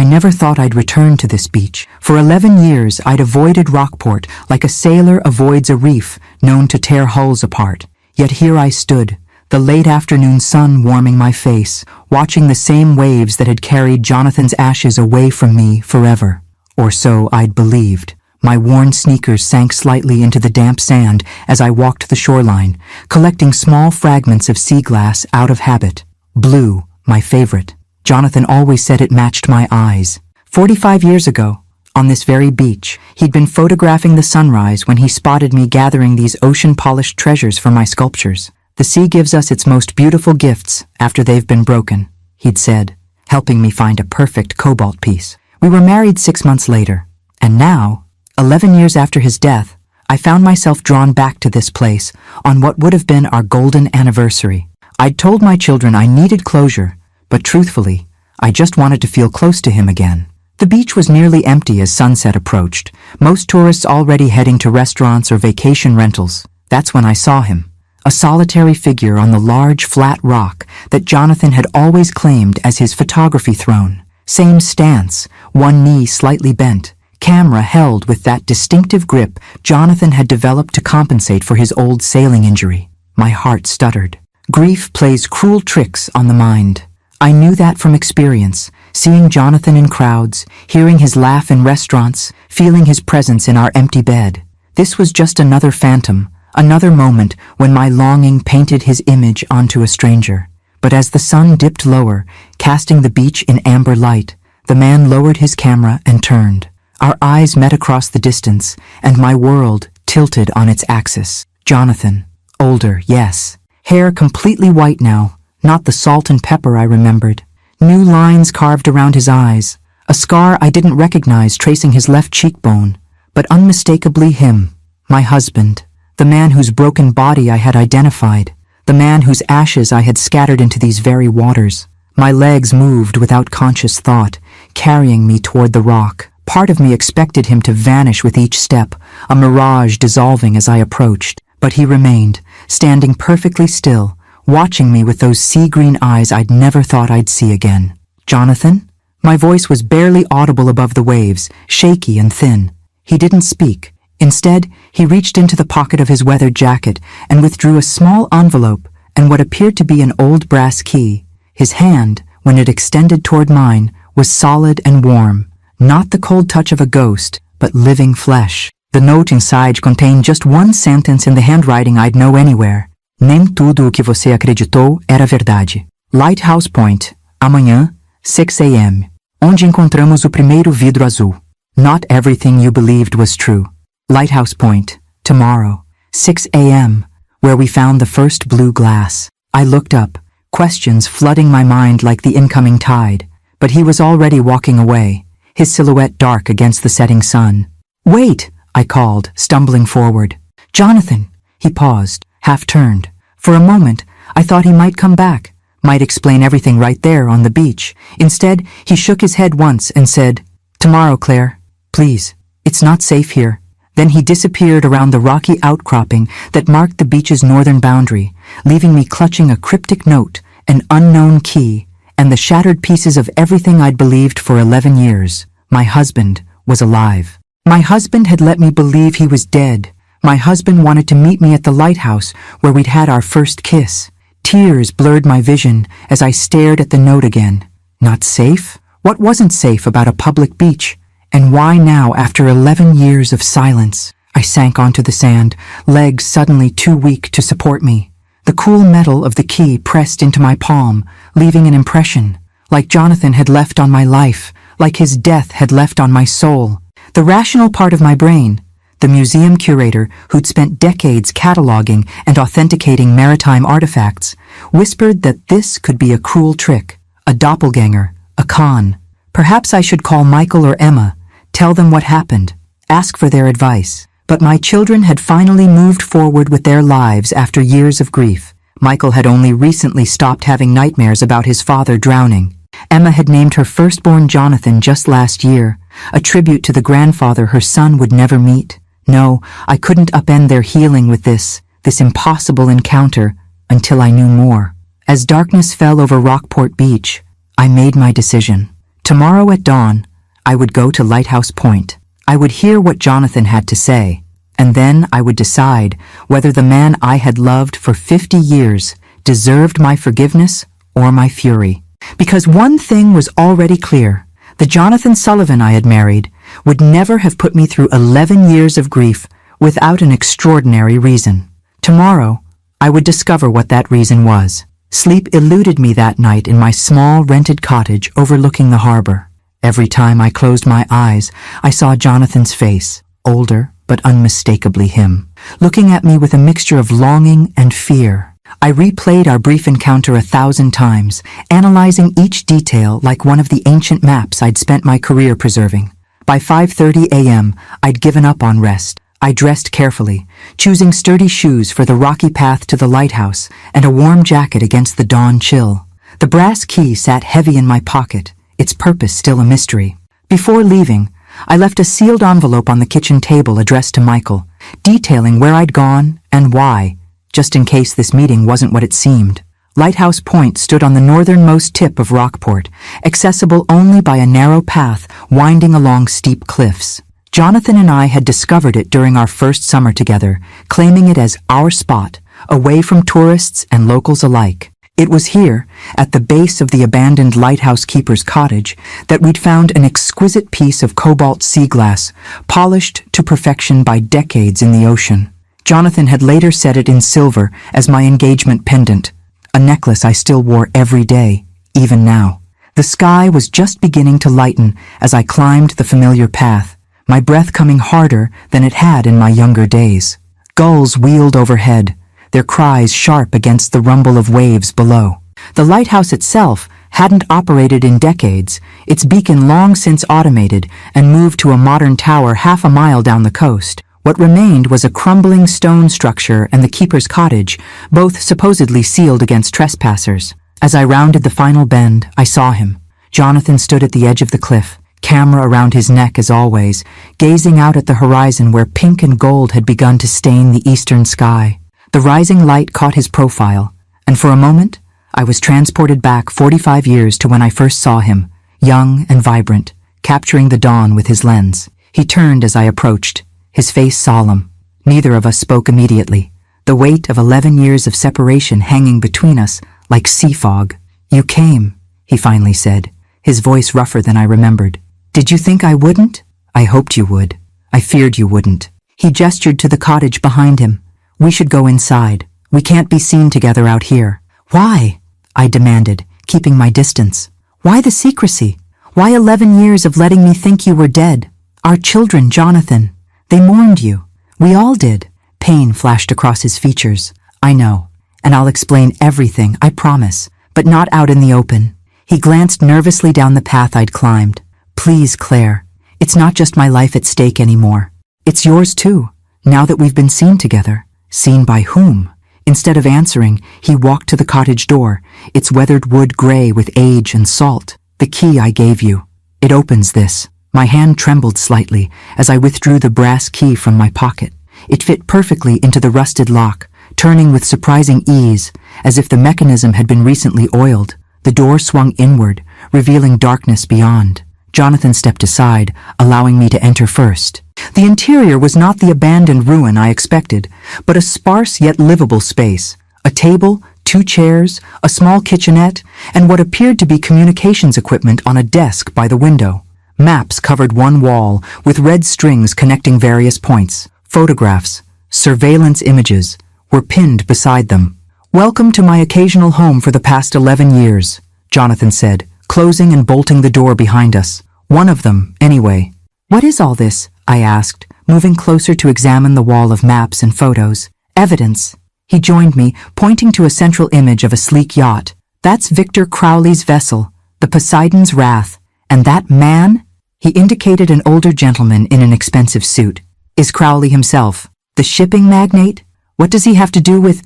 I never thought I'd return to this beach. For 11 years, I'd avoided Rockport like a sailor avoids a reef known to tear hulls apart. Yet here I stood, the late afternoon sun warming my face, watching the same waves that had carried Jonathan's ashes away from me forever. Or so I'd believed. My worn sneakers sank slightly into the damp sand as I walked the shoreline, collecting small fragments of sea glass out of habit. Blue, my favorite. Jonathan always said it matched my eyes. 45 years ago, on this very beach, he'd been photographing the sunrise when he spotted me gathering these ocean-polished treasures for my sculptures. The sea gives us its most beautiful gifts after they've been broken, he'd said, helping me find a perfect cobalt piece. We were married 6 months later, and now, 11 years after his death, I found myself drawn back to this place on what would have been our golden anniversary. I'd told my children I needed closure, but truthfully, I just wanted to feel close to him again. The beach was nearly empty as sunset approached, most tourists already heading to restaurants or vacation rentals. That's when I saw him, a solitary figure on the large, flat rock that Jonathan had always claimed as his photography throne. Same stance, one knee slightly bent, camera held with that distinctive grip Jonathan had developed to compensate for his old sailing injury. My heart stuttered. Grief plays cruel tricks on the mind. I knew that from experience, seeing Jonathan in crowds, hearing his laugh in restaurants, feeling his presence in our empty bed. This was just another phantom, another moment when my longing painted his image onto a stranger. But as the sun dipped lower, casting the beach in amber light, the man lowered his camera and turned. Our eyes met across the distance, and my world tilted on its axis. Jonathan, older, yes. Hair completely white now, not the salt and pepper I remembered. New lines carved around his eyes, a scar I didn't recognize tracing his left cheekbone, but unmistakably him, my husband, the man whose broken body I had identified, the man whose ashes I had scattered into these very waters. My legs moved without conscious thought, carrying me toward the rock. Part of me expected him to vanish with each step, a mirage dissolving as I approached, but he remained, standing perfectly still, watching me with those sea-green eyes I'd never thought I'd see again. Jonathan? My voice was barely audible above the waves, shaky and thin. He didn't speak. Instead, he reached into the pocket of his weathered jacket and withdrew a small envelope and what appeared to be an old brass key. His hand, when it extended toward mine, was solid and warm, not the cold touch of a ghost, but living flesh. The note inside contained just one sentence in the handwriting I'd know anywhere. Nem tudo o que você acreditou era verdade. Lighthouse Point, amanhã, 6 a.m., onde encontramos o primeiro vidro azul. Not everything you believed was true. Lighthouse Point, tomorrow, 6 a.m., where we found the first blue glass. I looked up, questions flooding my mind like the incoming tide, but he was already walking away, his silhouette dark against the setting sun. Wait, I called, stumbling forward. Jonathan! He paused, half-turned. For a moment, I thought he might come back, might explain everything right there on the beach. Instead, he shook his head once and said, Tomorrow, Claire. Please. It's not safe here. Then he disappeared around the rocky outcropping that marked the beach's northern boundary, leaving me clutching a cryptic note, an unknown key, and the shattered pieces of everything I'd believed for 11 years. My husband was alive. My husband had let me believe he was dead. My husband wanted to meet me at the lighthouse where we'd had our first kiss. Tears blurred my vision as I stared at the note again. Not safe? What wasn't safe about a public beach? And why now, after 11 years of silence? I sank onto the sand, legs suddenly too weak to support me. The cool metal of the key pressed into my palm, leaving an impression, like Jonathan had left on my life, like his death had left on my soul. The rational part of my brain, the museum curator who'd spent decades cataloging and authenticating maritime artifacts, whispered that this could be a cruel trick, a doppelganger, a con. Perhaps I should call Michael or Emma, tell them what happened, ask for their advice. But my children had finally moved forward with their lives after years of grief. Michael had only recently stopped having nightmares about his father drowning. Emma had named her firstborn Jonathan just last year, a tribute to the grandfather her son would never meet. No, I couldn't upend their healing with this impossible encounter, until I knew more. As darkness fell over Rockport Beach, I made my decision. Tomorrow at dawn, I would go to Lighthouse Point. I would hear what Jonathan had to say, and then I would decide whether the man I had loved for 50 years deserved my forgiveness or my fury. Because one thing was already clear: the Jonathan Sullivan I had married would never have put me through 11 years of grief without an extraordinary reason. Tomorrow, I would discover what that reason was. Sleep eluded me that night in my small rented cottage overlooking the harbor. Every time I closed my eyes, I saw Jonathan's face, older but unmistakably him, looking at me with a mixture of longing and fear. I replayed our brief encounter 1,000 times, analyzing each detail like one of the ancient maps I'd spent my career preserving. By 5:30 a.m., I'd given up on rest. I dressed carefully, choosing sturdy shoes for the rocky path to the lighthouse and a warm jacket against the dawn chill. The brass key sat heavy in my pocket, its purpose still a mystery. Before leaving, I left a sealed envelope on the kitchen table addressed to Michael, detailing where I'd gone and why, just in case this meeting wasn't what it seemed. Lighthouse Point stood on the northernmost tip of Rockport, accessible only by a narrow path winding along steep cliffs. Jonathan and I had discovered it during our first summer together, claiming it as our spot, away from tourists and locals alike. It was here, at the base of the abandoned lighthouse keeper's cottage, that we'd found an exquisite piece of cobalt sea glass, polished to perfection by decades in the ocean. Jonathan had later set it in silver as my engagement pendant, a necklace I still wore every day, even now. The sky was just beginning to lighten as I climbed the familiar path, my breath coming harder than it had in my younger days. Gulls wheeled overhead, their cries sharp against the rumble of waves below. The lighthouse itself hadn't operated in decades, its beacon long since automated and moved to a modern tower half a mile down the coast. What remained was a crumbling stone structure and the keeper's cottage, both supposedly sealed against trespassers. As I rounded the final bend, I saw him. Jonathan stood at the edge of the cliff, camera around his neck as always, gazing out at the horizon where pink and gold had begun to stain the eastern sky. The rising light caught his profile, and for a moment, I was transported back 45 years to when I first saw him, young and vibrant, capturing the dawn with his lens. He turned as I approached, his face solemn. Neither of us spoke immediately, the weight of 11 years of separation hanging between us like sea fog. "You came," he finally said, his voice rougher than I remembered. "Did you think I wouldn't?" "I hoped you would. I feared you wouldn't." He gestured to the cottage behind him. "We should go inside. We can't be seen together out here." "Why?" I demanded, keeping my distance. "Why the secrecy? Why 11 years of letting me think you were dead? Our children, Jonathan. They mourned you. We all did." Pain flashed across his features. "I know, and I'll explain everything, I promise, but not out in the open." He glanced nervously down the path I'd climbed. "Please, Claire, it's not just my life at stake anymore. It's yours too, now that we've been seen together." "Seen by whom?" Instead of answering, he walked to the cottage door, its weathered wood gray with age and salt. "The key I gave you. It opens this." My hand trembled slightly as I withdrew the brass key from my pocket. It fit perfectly into the rusted lock, turning with surprising ease, as if the mechanism had been recently oiled. The door swung inward, revealing darkness beyond. Jonathan stepped aside, allowing me to enter first. The interior was not the abandoned ruin I expected, but a sparse yet livable space. A table, 2 chairs, a small kitchenette, and what appeared to be communications equipment on a desk by the window. Maps covered one wall, with red strings connecting various points. Photographs, surveillance images, were pinned beside them. "Welcome to my occasional home for the past 11 years, Jonathan said, closing and bolting the door behind us. "One of them, anyway." "What is all this?" I asked, moving closer to examine the wall of maps and photos. "Evidence." He joined me, pointing to a central image of a sleek yacht. "That's Victor Crowley's vessel, the Poseidon's Wrath. And that man?" He indicated an older gentleman in an expensive suit. "Is Crowley himself. The shipping magnate? What does he have to do with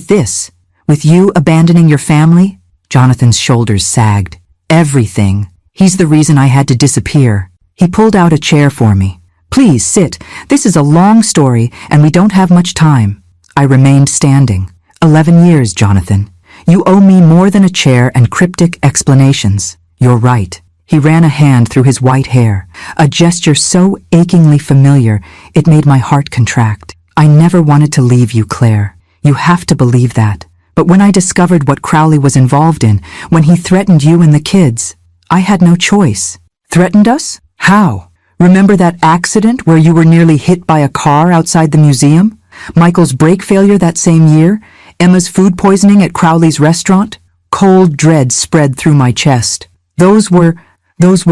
this? With you abandoning your family?" Jonathan's shoulders sagged. "Everything. He's the reason I had to disappear." He pulled out a chair for me. "Please sit. This is a long story, and we don't have much time." I remained standing. 11 years, Jonathan. You owe me more than a chair and cryptic explanations." "You're right." He ran a hand through his white hair, a gesture so achingly familiar it made my heart contract. I never wanted to leave you, Claire. You have to believe that. But when I discovered what Crowley was involved in, when he threatened you and the kids, I had no choice. Threatened us? How? Remember that accident where you were nearly hit by a car outside the museum? Michael's brake failure that same year? Emma's food poisoning at Crowley's restaurant? Cold dread spread through my chest. Those were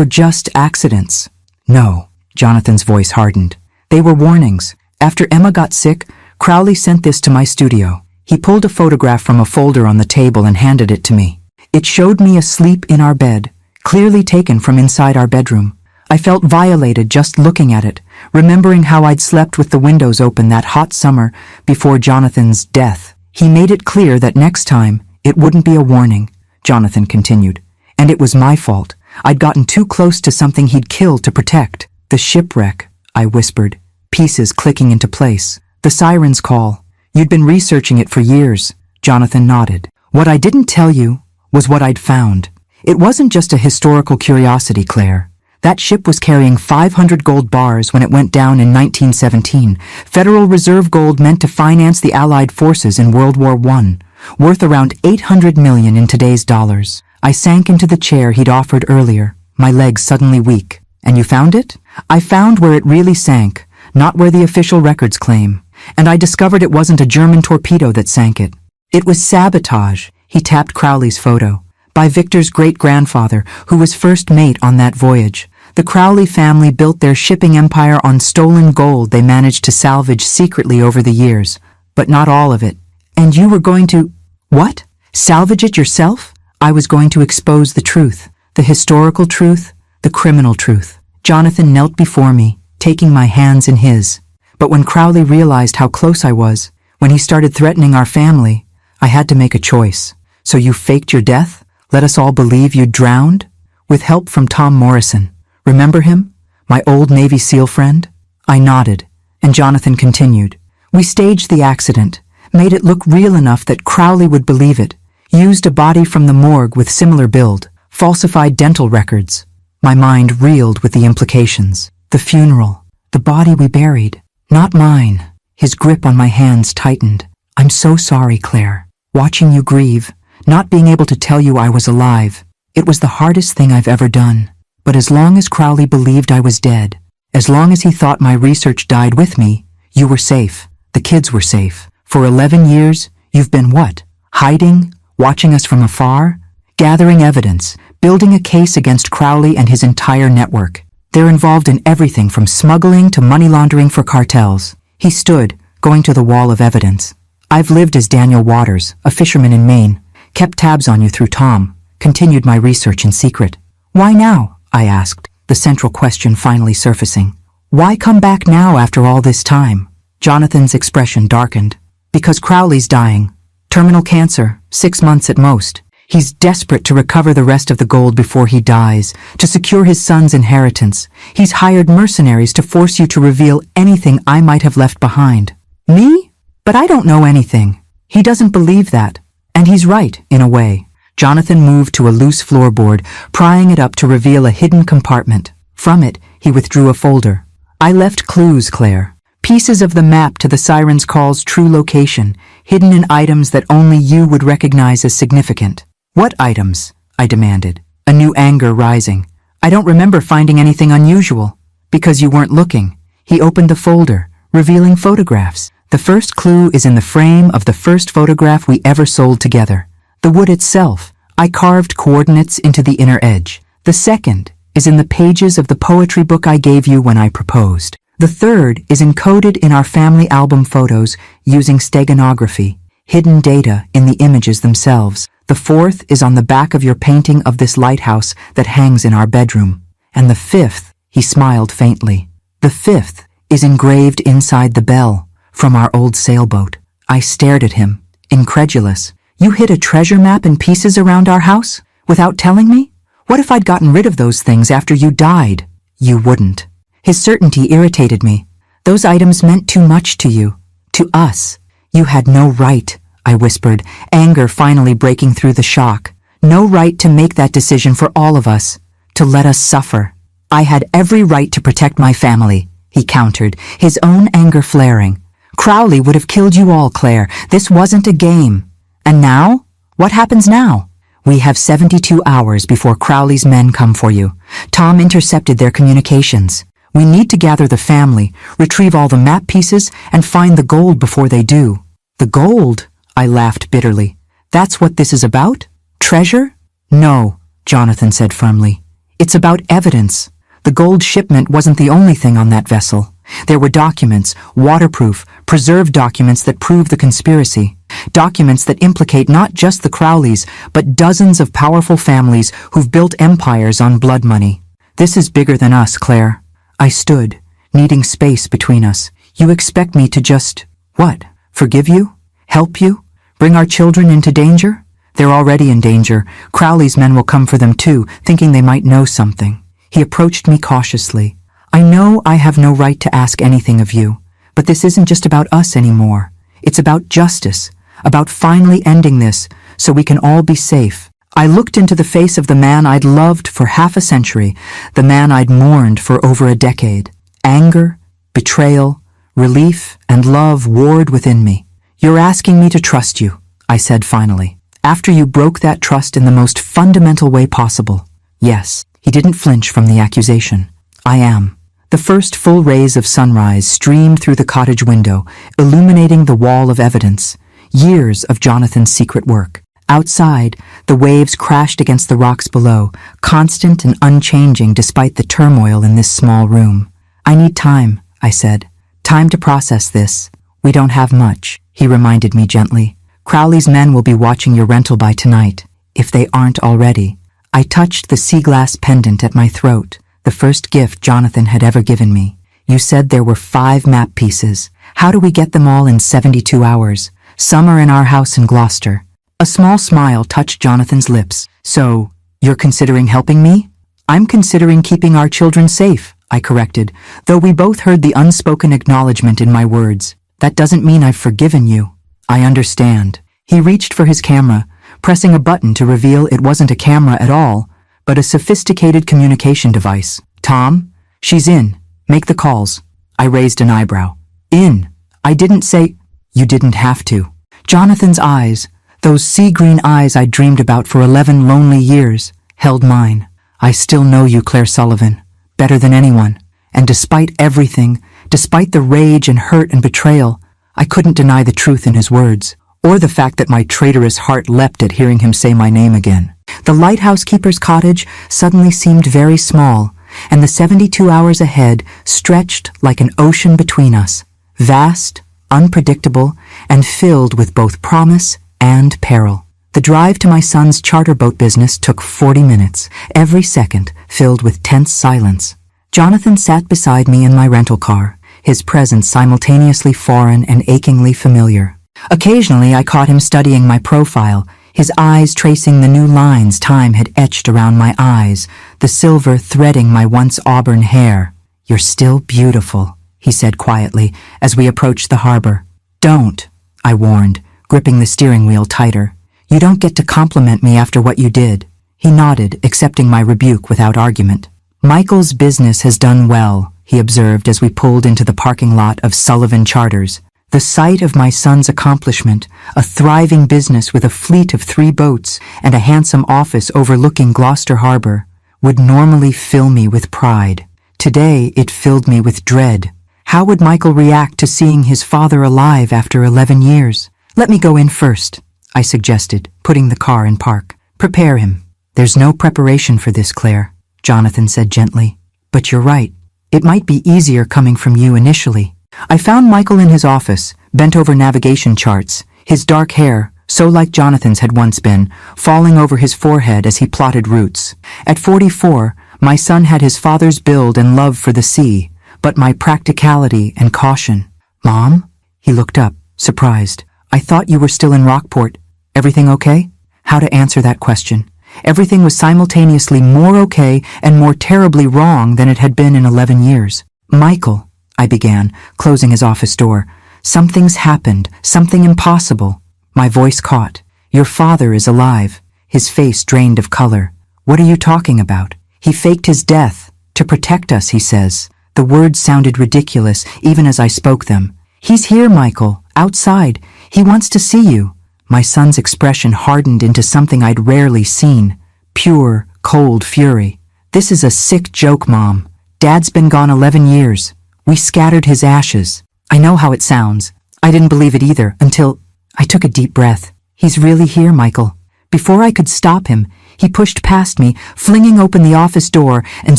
just accidents. No, Jonathan's voice hardened. They were warnings. After Emma got sick, Crowley sent this to my studio. He pulled a photograph from a folder on the table and handed it to me. It showed me asleep in our bed, clearly taken from inside our bedroom. I felt violated just looking at it, remembering how I'd slept with the windows open that hot summer before Jonathan's death. He made it clear that next time, it wouldn't be a warning, Jonathan continued. And it was my fault. I'd gotten too close to something he'd killed to protect. The shipwreck, I whispered, pieces clicking into place. The siren's call. You'd been researching it for years. Jonathan nodded. What I didn't tell you was what I'd found. It wasn't just a historical curiosity, Claire. That ship was carrying 500 gold bars when it went down in 1917, Federal Reserve gold meant to finance the Allied forces in World War I, worth around $800 million in today's dollars. I sank into the chair he'd offered earlier, my legs suddenly weak. And you found it? I found where it really sank, not where the official records claim. And I discovered it wasn't a German torpedo that sank it. It was sabotage. He tapped Crowley's photo. By Victor's great-grandfather, who was first mate on that voyage. The Crowley family built their shipping empire on stolen gold they managed to salvage secretly over the years. But not all of it. And you were going to... What? Salvage it yourself? I was going to expose the truth. The historical truth, the criminal truth. Jonathan knelt before me, taking my hands in his. But when Crowley realized how close I was, when he started threatening our family, I had to make a choice. So you faked your death? Let us all believe you drowned? With help from Tom Morrison. Remember him? My old Navy SEAL friend? I nodded, and Jonathan continued. We staged the accident, made it look real enough that Crowley would believe it, used a body from the morgue with similar build, falsified dental records. My mind reeled with the implications. The funeral, the body we buried. Not mine. His grip on my hands tightened. I'm so sorry, Claire. Watching you grieve, not being able to tell you I was alive. It was the hardest thing I've ever done. But as long as Crowley believed I was dead, as long as he thought my research died with me, you were safe. The kids were safe. For 11 years, you've been what? Hiding? Watching us from afar? Gathering evidence, building a case against Crowley and his entire network. They're involved in everything from smuggling to money laundering for cartels. He stood, going to the wall of evidence. I've lived as Daniel Waters, a fisherman in Maine, kept tabs on you through Tom, continued my research in secret. Why now? I asked, the central question finally surfacing. Why come back now after all this time? Jonathan's expression darkened. Because Crowley's dying. Terminal cancer, 6 months at most. He's desperate to recover the rest of the gold before he dies, to secure his son's inheritance. He's hired mercenaries to force you to reveal anything I might have left behind. Me? But I don't know anything. He doesn't believe that. And he's right, in a way. Jonathan moved to a loose floorboard, prying it up to reveal a hidden compartment. From it, he withdrew a folder. I left clues, Claire. Pieces of the map to the siren's call's true location, hidden in items that only you would recognize as significant. What items? I demanded, a new anger rising. I don't remember finding anything unusual. Because you weren't looking. He opened the folder, revealing photographs. The first clue is in the frame of the first photograph we ever sold together. The wood itself. I carved coordinates into the inner edge. The second is in the pages of the poetry book I gave you when I proposed. The third is encoded in our family album photos using steganography, hidden data in the images themselves. The fourth is on the back of your painting of this lighthouse that hangs in our bedroom. And the fifth, he smiled faintly. The fifth is engraved inside the bell from our old sailboat. I stared at him, incredulous. You hid a treasure map in pieces around our house? Without telling me? What if I'd gotten rid of those things after you died? You wouldn't. His certainty irritated me. Those items meant too much to you. To us. You had no right, I whispered, anger finally breaking through the shock. No right to make that decision for all of us. to let us suffer. I had every right to protect my family, he countered, his own anger flaring. Crowley would have killed you all, Claire. This wasn't a game. And now? What happens now? We have 72 hours before Crowley's men come for you. Tom intercepted their communications. We need to gather the family, retrieve all the map pieces, and find the gold before they do. The gold? I laughed bitterly. That's what this is about? Treasure? No, Jonathan said firmly. It's about evidence. The gold shipment wasn't the only thing on that vessel. There were documents, waterproof, preserved documents that prove the conspiracy. Documents that implicate not just the Crowleys, but dozens of powerful families who've built empires on blood money. This is bigger than us, Claire. I stood, needing space between us. You expect me to just, what? Forgive you? Help you? Bring our children into danger? They're already in danger. Crowley's men will come for them too, thinking they might know something. He approached me cautiously. I know I have no right to ask anything of you, but this isn't just about us anymore. It's about justice, about finally ending this so we can all be safe. I looked into the face of the man I'd loved for half a century, the man I'd mourned for over a decade. Anger, betrayal, relief, and love warred within me. You're asking me to trust you, I said finally, after you broke that trust in the most fundamental way possible. Yes, he didn't flinch from the accusation. I am. The first full rays of sunrise streamed through the cottage window, illuminating the wall of evidence. Years of Jonathan's secret work. Outside, the waves crashed against the rocks below, constant and unchanging despite the turmoil in this small room. I need time, I said. Time to process this. We don't have much, he reminded me gently. Crowley's men will be watching your rental by tonight, if they aren't already. I touched the sea glass pendant at my throat, the first gift Jonathan had ever given me. You said there were 5 map pieces. How do we get them all in 72 hours? Some are in our house in Gloucester. A small smile touched Jonathan's lips. So, you're considering helping me? I'm considering keeping our children safe, I corrected, though we both heard the unspoken acknowledgement in my words. That doesn't mean I've forgiven you. I understand. He reached for his camera, pressing a button to reveal it wasn't a camera at all, but a sophisticated communication device. Tom? She's in. Make the calls. I raised an eyebrow. In. I didn't say... You didn't have to. Jonathan's eyes, those sea-green eyes I'd dreamed about for 11 lonely years, held mine. I still know you, Claire Sullivan, better than anyone. And despite everything, despite the rage and hurt and betrayal, I couldn't deny the truth in his words, or the fact that my traitorous heart leapt at hearing him say my name again. The lighthouse keeper's cottage suddenly seemed very small, and the 72 hours ahead stretched like an ocean between us, vast, unpredictable, and filled with both promise and peril. The drive to my son's charter boat business took 40 minutes, every second filled with tense silence. Jonathan sat beside me in my rental car, his presence simultaneously foreign and achingly familiar. Occasionally I caught him studying my profile, his eyes tracing the new lines time had etched around my eyes, the silver threading my once auburn hair. You're still beautiful, he said quietly as we approached the harbor. Don't, I warned, gripping the steering wheel tighter. You don't get to compliment me after what you did. He nodded, accepting my rebuke without argument. Michael's business has done well, he observed as we pulled into the parking lot of Sullivan Charters. The sight of my son's accomplishment, a thriving business with a fleet of 3 boats and a handsome office overlooking Gloucester Harbor, would normally fill me with pride. Today it filled me with dread. How would Michael react to seeing his father alive after 11 years? Let me go in first, I suggested, putting the car in park. Prepare him. There's no preparation for this, Claire, Jonathan said gently. But you're right. It might be easier coming from you initially. I found Michael in his office, bent over navigation charts, his dark hair, so like Jonathan's had once been, falling over his forehead as he plotted routes. At 44, my son had his father's build and love for the sea, but my practicality and caution. Mom? He looked up, surprised. I thought you were still in Rockport. Everything okay? How to answer that question. Everything was simultaneously more okay and more terribly wrong than it had been in 11 years. Michael, I began, closing his office door. Something's happened, something impossible. My voice caught. Your father is alive, his face drained of color. What are you talking about? He faked his death to protect us, he says. The words sounded ridiculous even as I spoke them. He's here, Michael, outside. He wants to see you. My son's expression hardened into something I'd rarely seen. Pure, cold fury. This is a sick joke, Mom. Dad's been gone 11 years. We scattered his ashes. I know how it sounds. I didn't believe it either until I took a deep breath. He's really here, Michael. Before I could stop him, he pushed past me, flinging open the office door and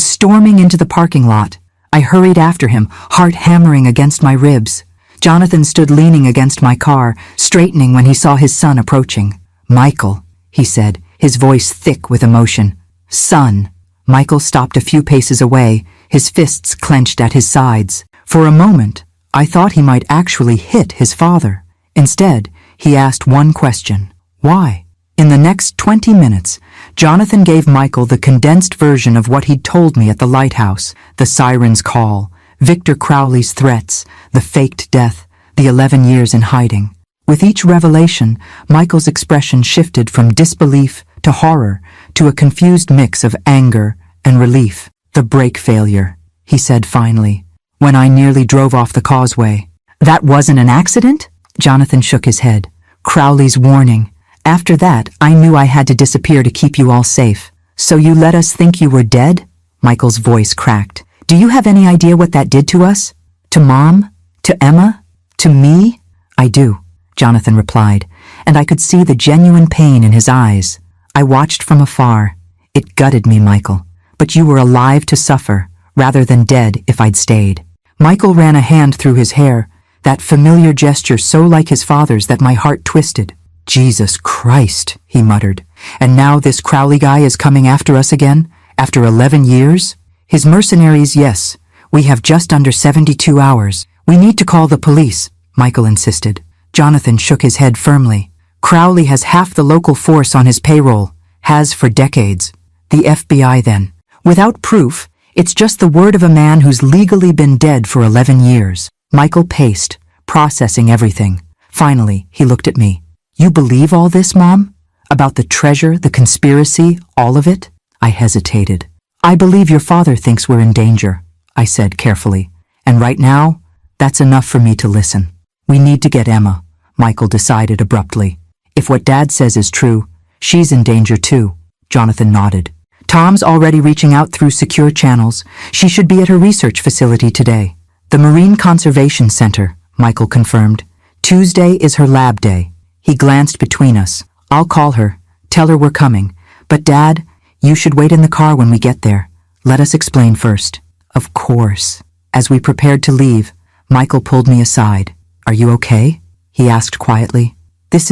storming into the parking lot. I hurried after him, heart hammering against my ribs. Jonathan stood leaning against my car, straightening when he saw his son approaching. Michael, he said, his voice thick with emotion. Son. Michael stopped a few paces away, his fists clenched at his sides. For a moment, I thought he might actually hit his father. Instead, he asked one question. Why? In the next 20 minutes, Jonathan gave Michael the condensed version of what he'd told me at the lighthouse, the siren's call, Victor Crowley's threats, the faked death, the 11 years in hiding. With each revelation, Michael's expression shifted from disbelief to horror to a confused mix of anger and relief. The brake failure, he said finally, when I nearly drove off the causeway. That wasn't an accident? Jonathan shook his head. Crowley's warning. After that, I knew I had to disappear to keep you all safe. So you let us think you were dead? Michael's voice cracked. Do you have any idea what that did to us? To Mom? To Emma? To me? I do, Jonathan replied, and I could see the genuine pain in his eyes. I watched from afar. It gutted me, Michael. But you were alive to suffer, rather than dead if I'd stayed. Michael ran a hand through his hair, that familiar gesture so like his father's that my heart twisted. Jesus Christ, he muttered. And now this Crowley guy is coming after us again? After 11 years? His mercenaries, yes. We have just under 72 hours. We need to call the police, Michael insisted. Jonathan shook his head firmly. Crowley has half the local force on his payroll. Has for decades. The FBI then. Without proof, it's just the word of a man who's legally been dead for 11 years. Michael paced, processing everything. Finally, he looked at me. You believe all this, Mom? About the treasure, the conspiracy, all of it? I hesitated. I believe your father thinks we're in danger, I said carefully. And right now, that's enough for me to listen. We need to get Emma, Michael decided abruptly. If what Dad says is true, she's in danger too. Jonathan nodded. Tom's already reaching out through secure channels. She should be at her research facility today. The Marine Conservation Center, Michael confirmed. Tuesday is her lab day. He glanced between us. I'll call her, tell her we're coming. But Dad, you should wait in the car when we get there. Let us explain first. Of course. As we prepared to leave, Michael pulled me aside. Are you okay? He asked quietly. It's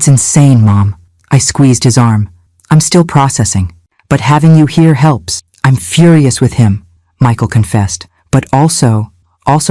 insane, Mom. I squeezed his arm. I'm still processing. But having you here helps. I'm furious with him, Michael confessed. But also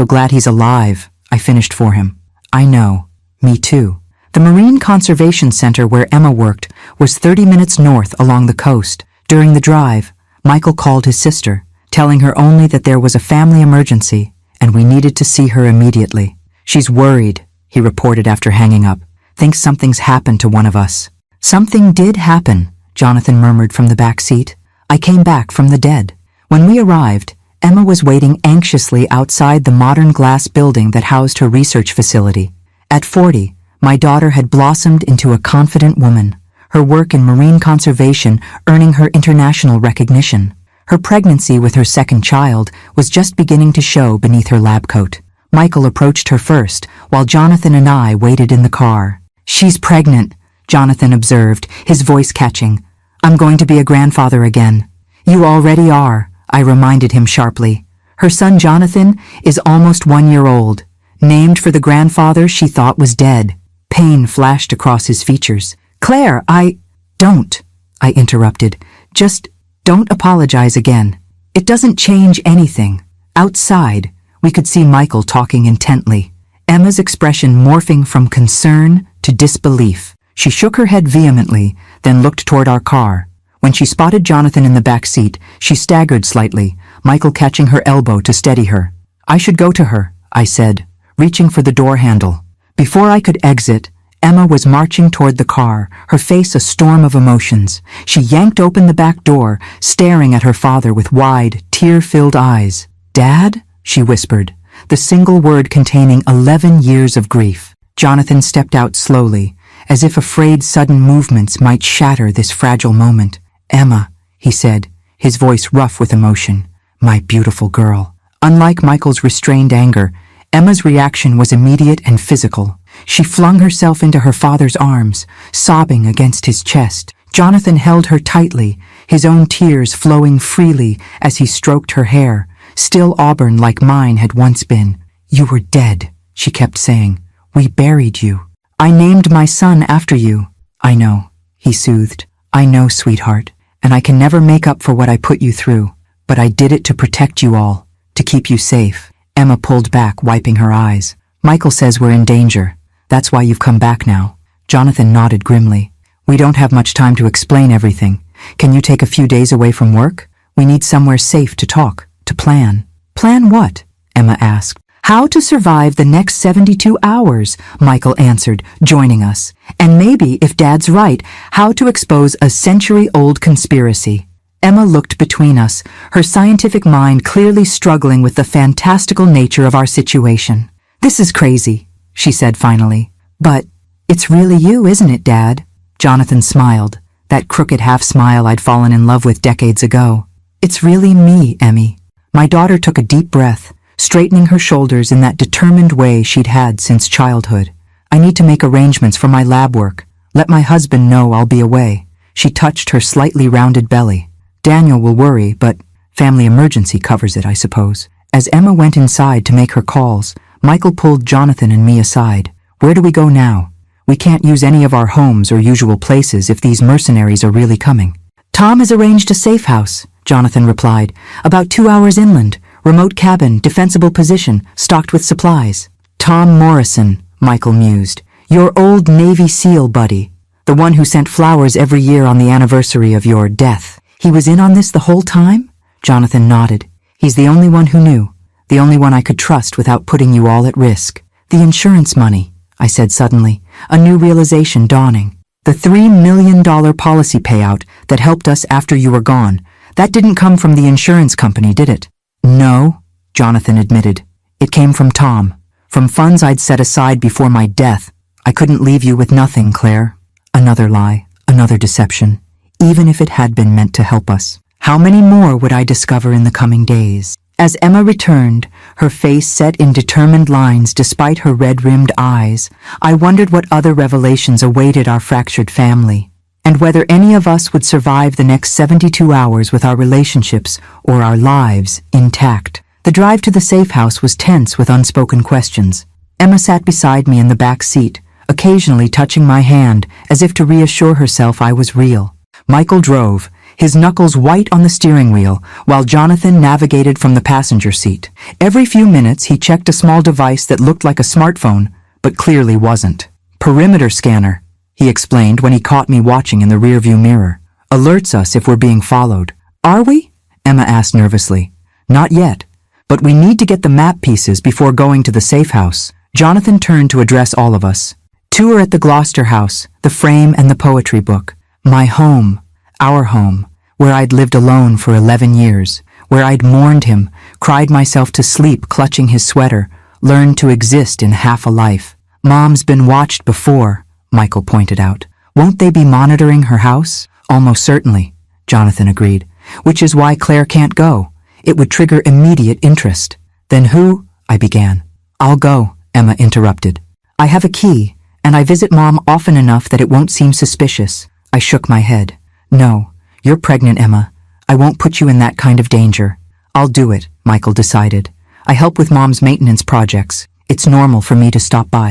glad he's alive, I finished for him. I know. Me too. The Marine Conservation Center where Emma worked was 30 minutes north along the coast. During the drive, Michael called his sister, telling her only that there was a family emergency and we needed to see her immediately. She's worried, he reported after hanging up. Thinks something's happened to one of us. Something did happen, Jonathan murmured from the back seat. I came back from the dead. When we arrived, Emma was waiting anxiously outside the modern glass building that housed her research facility. At 40, my daughter had blossomed into a confident woman, her work in marine conservation earning her international recognition. Her pregnancy with her second child was just beginning to show beneath her lab coat. Michael approached her first, while Jonathan and I waited in the car. She's pregnant, Jonathan observed, his voice catching. I'm going to be a grandfather again. You already are, I reminded him sharply. Her son Jonathan is almost 1 year old, named for the grandfather she thought was dead. Pain flashed across his features. Claire, Don't, I interrupted. Just don't apologize again. It doesn't change anything. Outside, we could see Michael talking intently, Emma's expression morphing from concern to disbelief. She shook her head vehemently, then looked toward our car. When she spotted Jonathan in the back seat, she staggered slightly, Michael catching her elbow to steady her. I should go to her, I said, reaching for the door handle. Before I could exit, Emma was marching toward the car, her face a storm of emotions. She yanked open the back door, staring at her father with wide, tear-filled eyes. "Dad?" she whispered, the single word containing 11 years of grief. Jonathan stepped out slowly, as if afraid sudden movements might shatter this fragile moment. "Emma," he said, his voice rough with emotion. "My beautiful girl." Unlike Michael's restrained anger, Emma's reaction was immediate and physical. She flung herself into her father's arms, sobbing against his chest. Jonathan held her tightly, his own tears flowing freely as he stroked her hair, still auburn like mine had once been. "You were dead," she kept saying. "We buried you. I named my son after you." "I know," he soothed. "I know, sweetheart, and I can never make up for what I put you through. But I did it to protect you all, to keep you safe." Emma pulled back, wiping her eyes. "Michael says we're in danger. That's why you've come back now." Jonathan nodded grimly. "We don't have much time to explain everything. Can you take a few days away from work? We need somewhere safe to talk, to plan." "Plan what?" Emma asked. "How to survive the next 72 hours, Michael answered, joining us. "And maybe, if Dad's right, how to expose a century-old conspiracy." Emma looked between us, her scientific mind clearly struggling with the fantastical nature of our situation. "This is crazy," she said finally. "But it's really you, isn't it, Dad?" Jonathan smiled, that crooked half-smile I'd fallen in love with decades ago. "It's really me, Emmy." My daughter took a deep breath, straightening her shoulders in that determined way she'd had since childhood. "I need to make arrangements for my lab work. Let my husband know I'll be away." She touched her slightly rounded belly. "Daniel will worry, but family emergency covers it, I suppose." As Emma went inside to make her calls, Michael pulled Jonathan and me aside. "Where do we go now? We can't use any of our homes or usual places if these mercenaries are really coming." "Tom has arranged a safe house," Jonathan replied. "About 2 hours inland. Remote cabin, defensible position, stocked with supplies." "Tom Morrison," Michael mused. "Your old Navy SEAL buddy. The one who sent flowers every year on the anniversary of your death. He was in on this the whole time?" Jonathan nodded. "He's the only one who knew. The only one I could trust without putting you all at risk." "The insurance money," I said suddenly, a new realization dawning. "The $3 million policy payout that helped us after you were gone. That didn't come from the insurance company, did it?" "No," Jonathan admitted. "It came from Tom. From funds I'd set aside before my death. I couldn't leave you with nothing, Claire." Another lie, another deception. Even if it had been meant to help us. How many more would I discover in the coming days? As Emma returned, her face set in determined lines despite her red-rimmed eyes, I wondered what other revelations awaited our fractured family, and whether any of us would survive the next 72 hours with our relationships or our lives intact. The drive to the safe house was tense with unspoken questions. Emma sat beside me in the back seat, occasionally touching my hand as if to reassure herself I was real. Michael drove, his knuckles white on the steering wheel, while Jonathan navigated from the passenger seat. Every few minutes he checked a small device that looked like a smartphone, but clearly wasn't. "Perimeter scanner," he explained when he caught me watching in the rearview mirror. "Alerts us if we're being followed." "Are we?" Emma asked nervously. "Not yet, but we need to get the map pieces before going to the safe house." Jonathan turned to address all of us. "Two are at the Gloucester house, the frame and the poetry book. My home, our home, where I'd lived alone for 11 years, where I'd mourned him, cried myself to sleep clutching his sweater, learned to exist in half a life. Mom's been watched before," Michael pointed out. "Won't they be monitoring her house?" "Almost certainly," Jonathan agreed, "which is why Claire can't go. It would trigger immediate interest." "Then who?" I began. "I'll go," Emma interrupted. "I have a key, and I visit Mom often enough that it won't seem suspicious." I shook my head. "No, you're pregnant, Emma. I won't put you in that kind of danger." "I'll do it," Michael decided. "I help with Mom's maintenance projects. It's normal for me to stop by."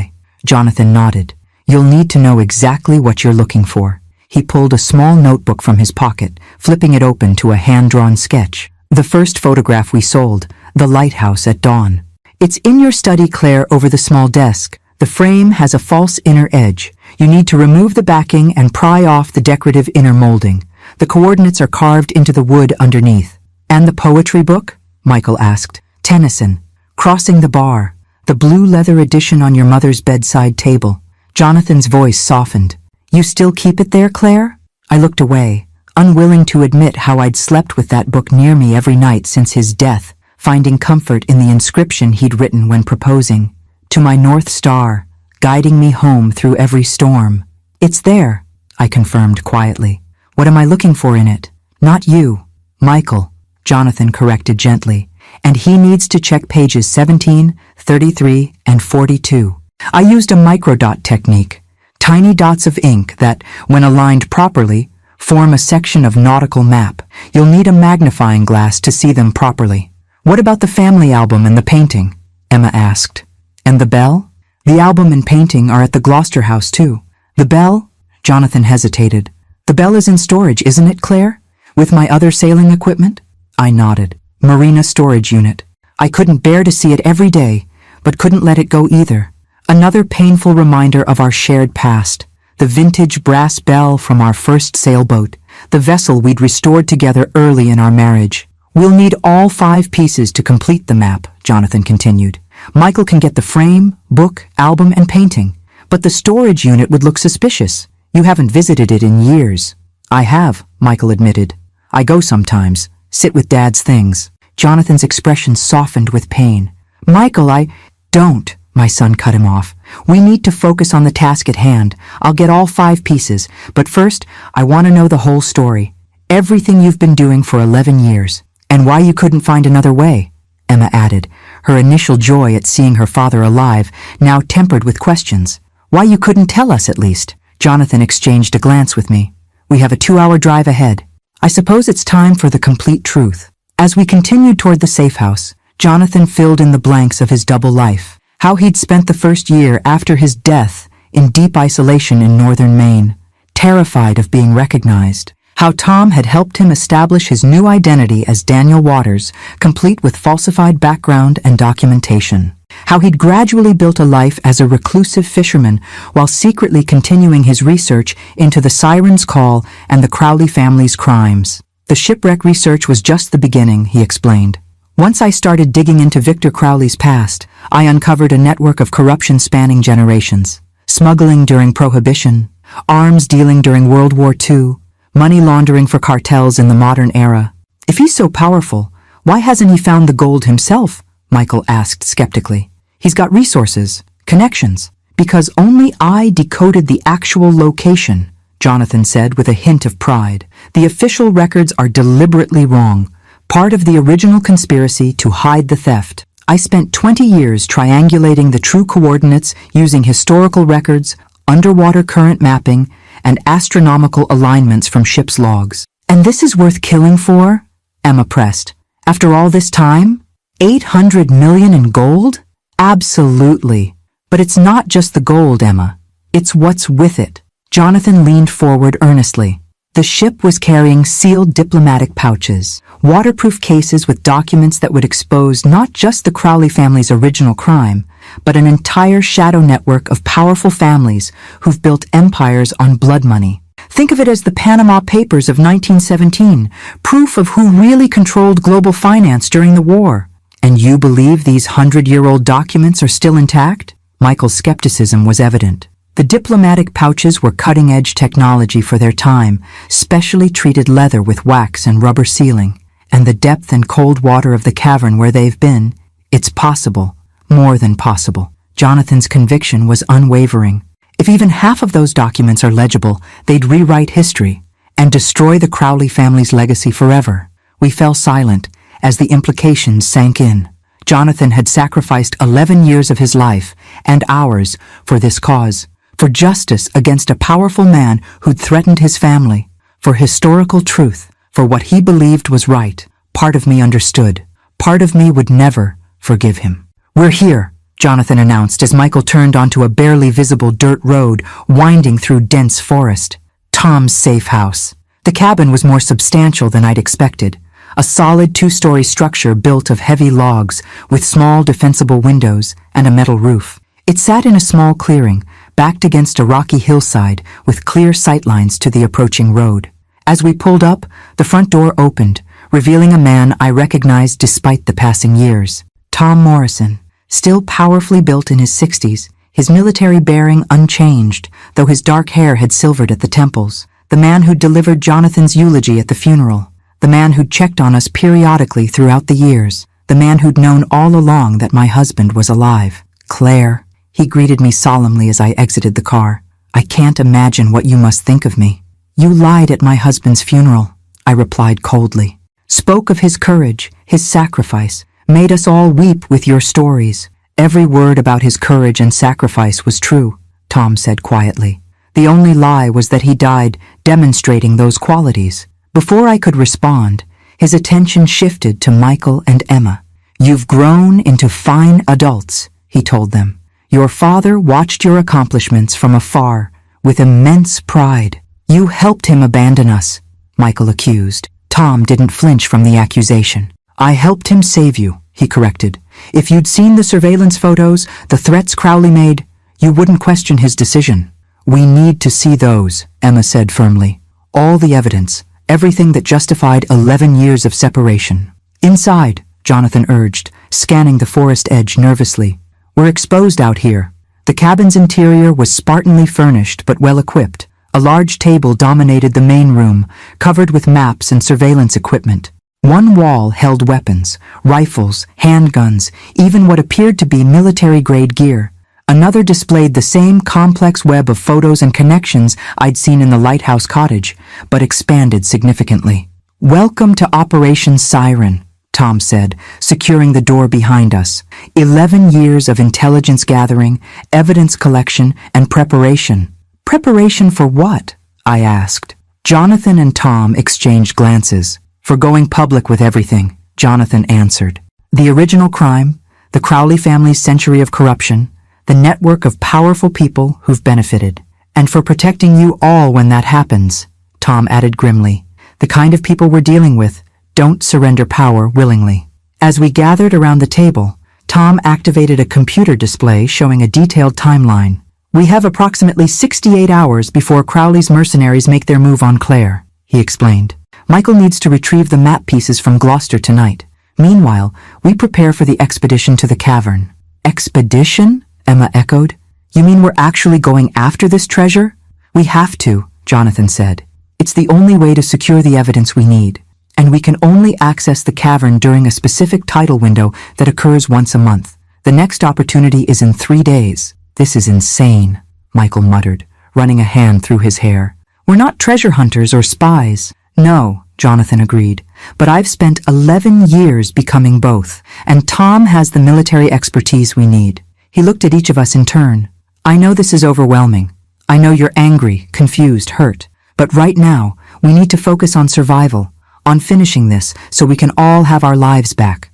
Jonathan nodded. "You'll need to know exactly what you're looking for." He pulled a small notebook from his pocket, flipping it open to a hand-drawn sketch. "The first photograph we sold, the lighthouse at dawn. It's in your study, Claire, over the small desk. The frame has a false inner edge. You need to remove the backing and pry off the decorative inner molding. The coordinates are carved into the wood underneath." "And the poetry book?" Michael asked. "Tennyson, Crossing the Bar, the blue leather edition on your mother's bedside table." Jonathan's voice softened. You still keep it there, Claire? I looked away, unwilling to admit how I'd slept with that book near me every night since his death, finding comfort in the inscription he'd written when proposing. To my North Star, guiding me home through every storm. It's there, I confirmed quietly. What am I looking for in it? Not you, Michael, Jonathan corrected gently, and he needs to check pages 17, 33, and 42. I used a microdot technique, tiny dots of ink that, when aligned properly, form a section of nautical map. You'll need a magnifying glass to see them properly. What about the family album and the painting? Emma asked. And the bell? The album and painting are at the Gloucester house too. The bell? Jonathan hesitated. The bell is in storage, isn't it, Claire? With my other sailing equipment? I nodded. Marina storage unit. I couldn't bear to see it every day, but couldn't let it go either. Another painful reminder of our shared past. The vintage brass bell from our first sailboat. The vessel we'd restored together early in our marriage. We'll need all 5 pieces to complete the map, Jonathan continued. Michael can get the frame, book, album, and painting. But the storage unit would look suspicious. You haven't visited it in years. I have, Michael admitted. I go sometimes, sit with Dad's things. Jonathan's expression softened with pain. Michael, Don't, my son cut him off. We need to focus on the task at hand. I'll get all 5 pieces, but first, I want to know the whole story. Everything you've been doing for 11 years. And why you couldn't find another way, Emma added, her initial joy at seeing her father alive, now tempered with questions. Why you couldn't tell us, at least? Jonathan exchanged a glance with me. We have a 2-hour drive ahead. I suppose it's time for the complete truth. As we continued toward the safe house, Jonathan filled in the blanks of his double life. How he'd spent the first year after his death in deep isolation in northern Maine, terrified of being recognized. How Tom had helped him establish his new identity as Daniel Waters, complete with falsified background and documentation. How he'd gradually built a life as a reclusive fisherman while secretly continuing his research into the Siren's Call and the Crowley family's crimes. The shipwreck research was just the beginning, he explained. Once I started digging into Victor Crowley's past, I uncovered a network of corruption spanning generations. Smuggling during Prohibition, arms dealing during World War II, money laundering for cartels in the modern era. If he's so powerful, why hasn't he found the gold himself? Michael asked skeptically. He's got resources, connections. Because only I decoded the actual location, Jonathan said with a hint of pride. The official records are deliberately wrong, part of the original conspiracy to hide the theft. I spent 20 years triangulating the true coordinates using historical records, underwater current mapping, and astronomical alignments from ship's logs. And this is worth killing for? Emma pressed. After all this time? 800 million in gold? Absolutely. But it's not just the gold, Emma. It's what's with it. Jonathan leaned forward earnestly. The ship was carrying sealed diplomatic pouches, waterproof cases with documents that would expose not just the Crowley family's original crime, but an entire shadow network of powerful families who've built empires on blood money. Think of it as the Panama Papers of 1917, proof of who really controlled global finance during the war. And you believe these 100-year-old documents are still intact? Michael's skepticism was evident. The diplomatic pouches were cutting-edge technology for their time, specially treated leather with wax and rubber sealing. And the depth and cold water of the cavern where they've been, it's possible, more than possible. Jonathan's conviction was unwavering. If even half of those documents are legible, they'd rewrite history and destroy the Crowley family's legacy forever. We fell silent as the implications sank in. Jonathan had sacrificed 11 years of his life and ours for this cause, for justice against a powerful man who'd threatened his family, for historical truth, for what he believed was right. Part of me understood. Part of me would never forgive him. We're here, Jonathan announced as Michael turned onto a barely visible dirt road winding through dense forest. Tom's safe house. The cabin was more substantial than I'd expected. A solid 2-story structure built of heavy logs with small defensible windows and a metal roof. It sat in a small clearing, backed against a rocky hillside with clear sightlines to the approaching road. As we pulled up, the front door opened, revealing a man I recognized despite the passing years. Tom Morrison. Still powerfully built in his 60s, his military bearing unchanged, though his dark hair had silvered at the temples. The man who'd delivered Jonathan's eulogy at the funeral. The man who'd checked on us periodically throughout the years. The man who'd known all along that my husband was alive. Claire, he greeted me solemnly as I exited the car. I can't imagine what you must think of me. You lied at my husband's funeral, I replied coldly. Spoke of his courage, his sacrifice, made us all weep with your stories. Every word about his courage and sacrifice was true, Tom said quietly. The only lie was that he died demonstrating those qualities. Before I could respond, his attention shifted to Michael and Emma. You've grown into fine adults, he told them. Your father watched your accomplishments from afar, with immense pride. You helped him abandon us, Michael accused. Tom didn't flinch from the accusation. I helped him save you, he corrected. If you'd seen the surveillance photos, the threats Crowley made, you wouldn't question his decision. We need to see those, Emma said firmly. All the evidence, everything that justified 11 years of separation. Inside, Jonathan urged, scanning the forest edge nervously. We're exposed out here. The cabin's interior was spartanly furnished but well-equipped. A large table dominated the main room, covered with maps and surveillance equipment. One wall held weapons, rifles, handguns, even what appeared to be military-grade gear. Another displayed the same complex web of photos and connections I'd seen in the lighthouse cottage, but expanded significantly. Welcome to Operation Siren, Tom said, securing the door behind us. 11 years of intelligence gathering, evidence collection, and preparation. Preparation for what? I asked. Jonathan and Tom exchanged glances. For going public with everything, Jonathan answered. The original crime, the Crowley family's century of corruption, the network of powerful people who've benefited. And for protecting you all when that happens, Tom added grimly. The kind of people we're dealing with don't surrender power willingly. As we gathered around the table, Tom activated a computer display showing a detailed timeline. We have approximately 68 hours before Crowley's mercenaries make their move on Claire, he explained. Michael needs to retrieve the map pieces from Gloucester tonight. Meanwhile, we prepare for the expedition to the cavern. Expedition? Emma echoed. You mean we're actually going after this treasure? We have to, Jonathan said. It's the only way to secure the evidence we need. And we can only access the cavern during a specific tidal window that occurs once a month. The next opportunity is in 3 days. This is insane, Michael muttered, running a hand through his hair. We're not treasure hunters or spies. No, Jonathan agreed, but I've spent 11 years becoming both, and Tom has the military expertise we need. He looked at each of us in turn. I know this is overwhelming. I know you're angry, confused, hurt. But right now, we need to focus on survival, on finishing this so we can all have our lives back,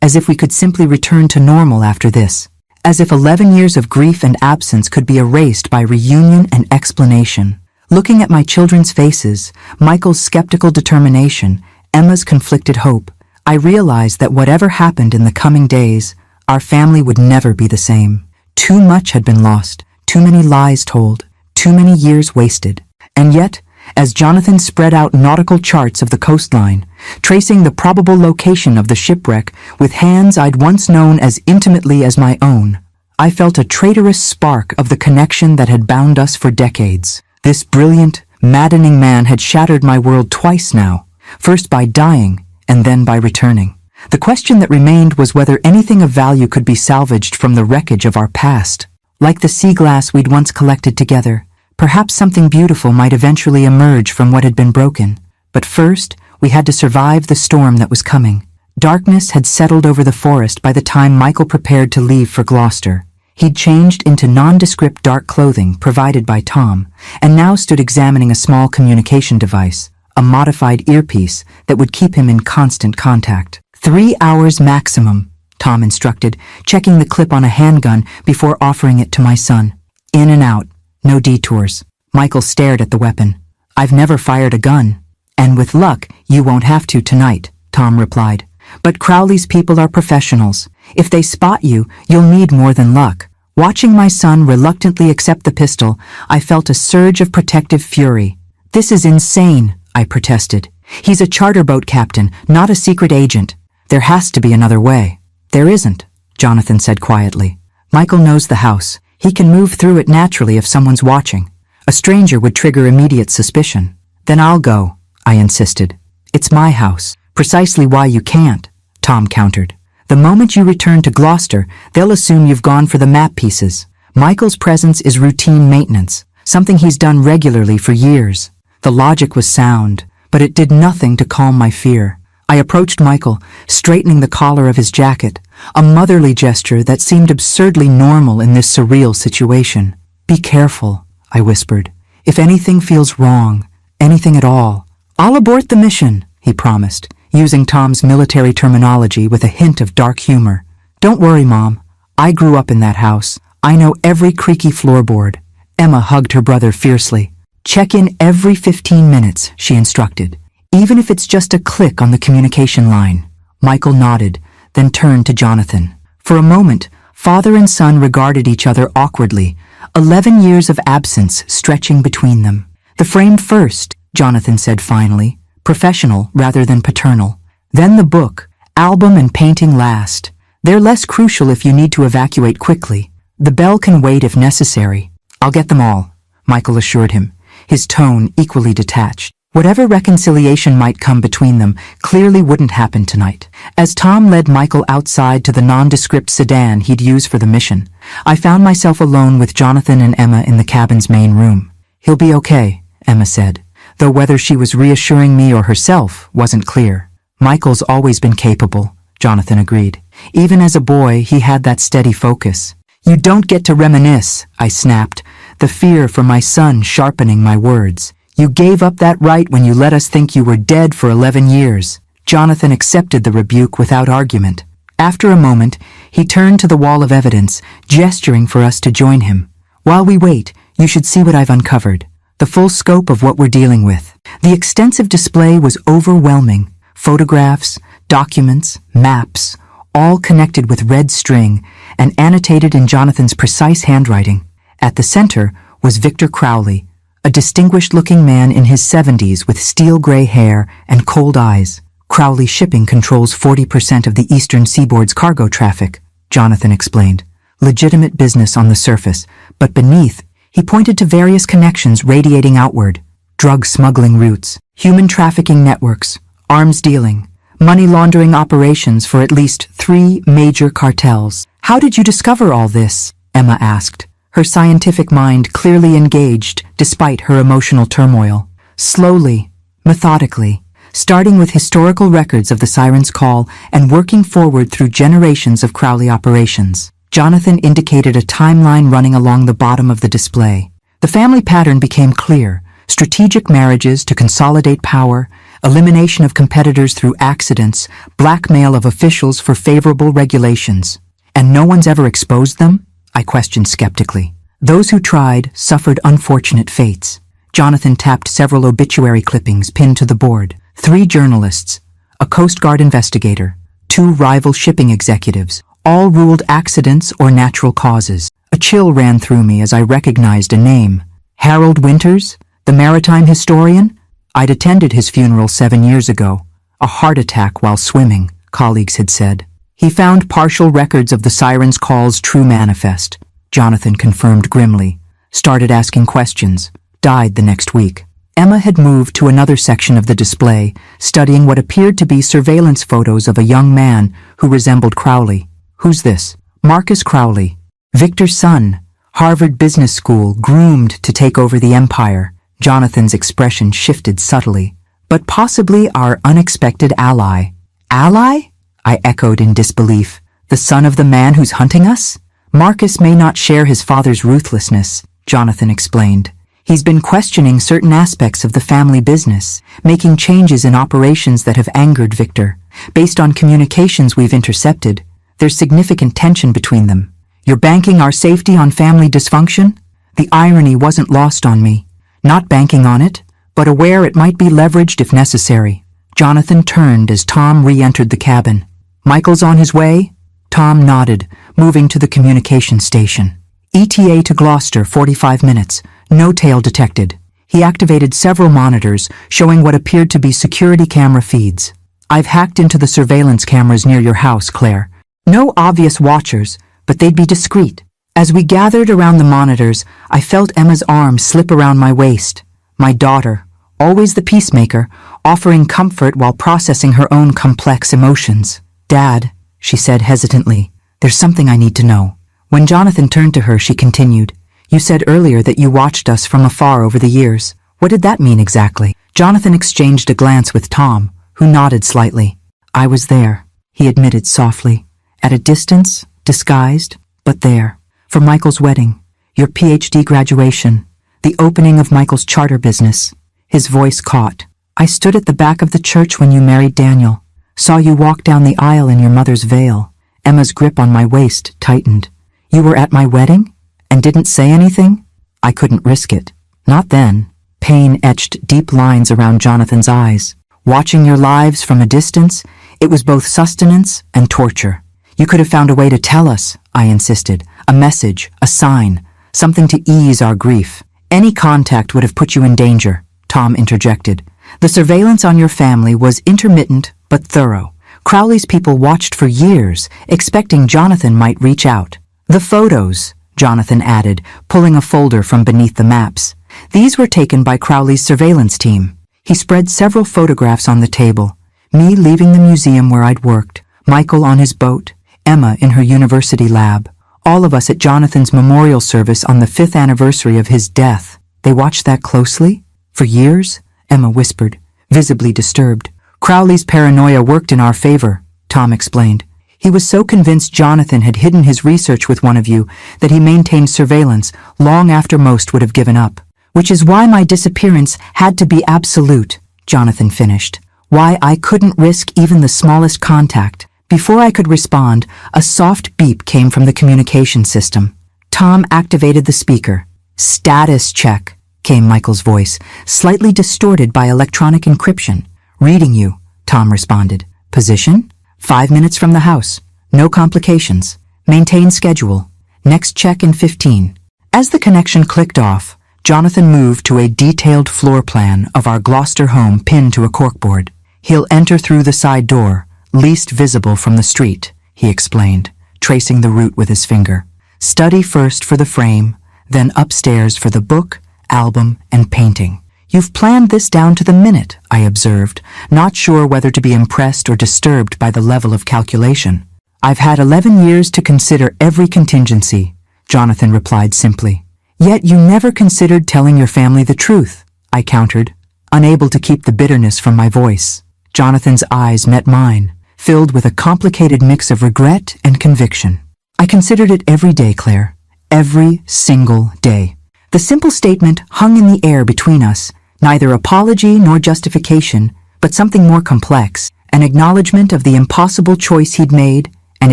as if we could simply return to normal after this. As if 11 years of grief and absence could be erased by reunion and explanation. Looking at my children's faces, Michael's skeptical determination, Emma's conflicted hope, I realized that whatever happened in the coming days, our family would never be the same. Too much had been lost, too many lies told, too many years wasted. And yet, as Jonathan spread out nautical charts of the coastline, tracing the probable location of the shipwreck with hands I'd once known as intimately as my own, I felt a traitorous spark of the connection that had bound us for decades. This brilliant, maddening man had shattered my world twice now, first by dying and then by returning. The question that remained was whether anything of value could be salvaged from the wreckage of our past. Like the sea glass we'd once collected together, perhaps something beautiful might eventually emerge from what had been broken. But first, we had to survive the storm that was coming. Darkness had settled over the forest by the time Michael prepared to leave for Gloucester. He'd changed into nondescript dark clothing provided by Tom, and now stood examining a small communication device, a modified earpiece that would keep him in constant contact. 3 hours maximum, Tom instructed, checking the clip on a handgun before offering it to my son. In and out, no detours. Michael stared at the weapon. I've never fired a gun. And with luck, you won't have to tonight, Tom replied. But Crowley's people are professionals. If they spot you, you'll need more than luck. Watching my son reluctantly accept the pistol, I felt a surge of protective fury. This is insane, I protested. He's a charter boat captain, not a secret agent. There has to be another way. There isn't, Jonathan said quietly. Michael knows the house. He can move through it naturally if someone's watching. A stranger would trigger immediate suspicion. Then I'll go, I insisted. It's my house. Precisely why you can't, Tom countered. The moment you return to Gloucester, they'll assume you've gone for the map pieces. Michael's presence is routine maintenance, something he's done regularly for years. The logic was sound, but it did nothing to calm my fear. I approached Michael, straightening the collar of his jacket, a motherly gesture that seemed absurdly normal in this surreal situation. Be careful, I whispered. If anything feels wrong, anything at all, I'll abort the mission, he promised, using Tom's military terminology with a hint of dark humor. Don't worry, Mom. I grew up in that house. I know every creaky floorboard. Emma hugged her brother fiercely. Check in every 15 minutes, she instructed, even if it's just a click on the communication line. Michael nodded, then turned to Jonathan. For a moment, father and son regarded each other awkwardly, 11 years of absence stretching between them. The frame first, Jonathan said finally, professional rather than paternal. Then the book, album and painting last. They're less crucial if you need to evacuate quickly. The bell can wait if necessary. I'll get them all, Michael assured him, his tone equally detached. Whatever reconciliation might come between them clearly wouldn't happen tonight. As Tom led Michael outside to the nondescript sedan he'd use for the mission, I found myself alone with Jonathan and Emma in the cabin's main room. He'll be okay, Emma said, though whether she was reassuring me or herself wasn't clear. Michael's always been capable, Jonathan agreed. Even as a boy, he had that steady focus. You don't get to reminisce, I snapped, the fear for my son sharpening my words. You gave up that right when you let us think you were dead for 11 years. Jonathan accepted the rebuke without argument. After a moment, he turned to the wall of evidence, gesturing for us to join him. While we wait, you should see what I've uncovered. The full scope of what we're dealing with. The extensive display was overwhelming. Photographs, documents, maps, all connected with red string and annotated in Jonathan's precise handwriting. At the center was Victor Crowley, a distinguished-looking man in his 70s with steel-gray hair and cold eyes. Crowley Shipping controls 40% of the eastern seaboard's cargo traffic, Jonathan explained. Legitimate business on the surface, but beneath, he pointed to various connections radiating outward. Drug smuggling routes, human trafficking networks, arms dealing, money laundering operations for at least 3 major cartels. How did you discover all this? Emma asked, her scientific mind clearly engaged despite her emotional turmoil. Slowly, methodically, starting with historical records of the Siren's Call and working forward through generations of Crowley operations. Jonathan indicated a timeline running along the bottom of the display. The family pattern became clear: strategic marriages to consolidate power, elimination of competitors through accidents, blackmail of officials for favorable regulations. And no one's ever exposed them? I questioned skeptically. Those who tried suffered unfortunate fates. Jonathan tapped several obituary clippings pinned to the board. 3 journalists, a Coast Guard investigator, 2 rival shipping executives, all ruled accidents or natural causes. A chill ran through me as I recognized a name. Harold Winters, the maritime historian? I'd attended his funeral 7 years ago. A heart attack while swimming, colleagues had said. He found partial records of the Siren's Call's true manifest, Jonathan confirmed grimly. Started asking questions. Died the next week. Emma had moved to another section of the display, studying what appeared to be surveillance photos of a young man who resembled Crowley. Who's this? Marcus Crowley. Victor's son. Harvard Business School, groomed to take over the empire. Jonathan's expression shifted subtly. But possibly our unexpected ally. Ally? I echoed in disbelief. The son of the man who's hunting us? Marcus may not share his father's ruthlessness, Jonathan explained. He's been questioning certain aspects of the family business, making changes in operations that have angered Victor. Based on communications we've intercepted, there's significant tension between them. You're banking our safety on family dysfunction? The irony wasn't lost on me. Not banking on it, but aware it might be leveraged if necessary. Jonathan turned as Tom re-entered the cabin. Michael's on his way? Tom nodded, moving to the communication station. ETA to Gloucester, 45 minutes. No tail detected. He activated several monitors, showing what appeared to be security camera feeds. I've hacked into the surveillance cameras near your house, Claire. No obvious watchers, but they'd be discreet. As we gathered around the monitors, I felt Emma's arm slip around my waist. My daughter, always the peacemaker, offering comfort while processing her own complex emotions. "Dad," she said hesitantly, "there's something I need to know." When Jonathan turned to her, she continued, "You said earlier that you watched us from afar over the years. What did that mean exactly?" Jonathan exchanged a glance with Tom, who nodded slightly. "I was there," he admitted softly. "At a distance, disguised, but there. For Michael's wedding, your PhD graduation, the opening of Michael's charter business." His voice caught. "I stood at the back of the church when you married Daniel. Saw you walk down the aisle in your mother's veil." Emma's grip on my waist tightened. "You were at my wedding? And didn't say anything?" "I couldn't risk it. Not then." Pain etched deep lines around Jonathan's eyes. "Watching your lives from a distance, it was both sustenance and torture. You could have found a way to tell us," I insisted. "A message, a sign, something to ease our grief." "Any contact would have put you in danger," Tom interjected. "The surveillance on your family was intermittent but thorough. Crowley's people watched for years, expecting Jonathan might reach out." "The photos," Jonathan added, pulling a folder from beneath the maps. "These were taken by Crowley's surveillance team." He spread several photographs on the table. Me leaving the museum where I'd worked, Michael on his boat, Emma in her university lab, all of us at Jonathan's memorial service on the 5th anniversary of his death. "They watched that closely? For years?" Emma whispered, visibly disturbed. "Crowley's paranoia worked in our favor," Tom explained. "He was so convinced Jonathan had hidden his research with one of you that he maintained surveillance long after most would have given up. Which is why my disappearance had to be absolute," Jonathan finished. "Why I couldn't risk even the smallest contact." Before I could respond, a soft beep came from the communication system. Tom activated the speaker. "Status check," came Michael's voice, slightly distorted by electronic encryption. "Reading you," Tom responded. "Position? 5 minutes from the house. No complications. Maintain schedule. Next check in 15. As the connection clicked off, Jonathan moved to a detailed floor plan of our Gloucester home pinned to a corkboard. "He'll enter through the side door, least visible from the street," he explained, tracing the route with his finger. "Study first for the frame, then upstairs for the book, album, and painting." "You've planned this down to the minute," I observed, not sure whether to be impressed or disturbed by the level of calculation. "I've had 11 years to consider every contingency," Jonathan replied simply. "Yet you never considered telling your family the truth," I countered, unable to keep the bitterness from my voice. Jonathan's eyes met mine, filled with a complicated mix of regret and conviction. "I considered it every day, Claire. Every single day." The simple statement hung in the air between us, neither apology nor justification, but something more complex, an acknowledgement of the impossible choice he'd made and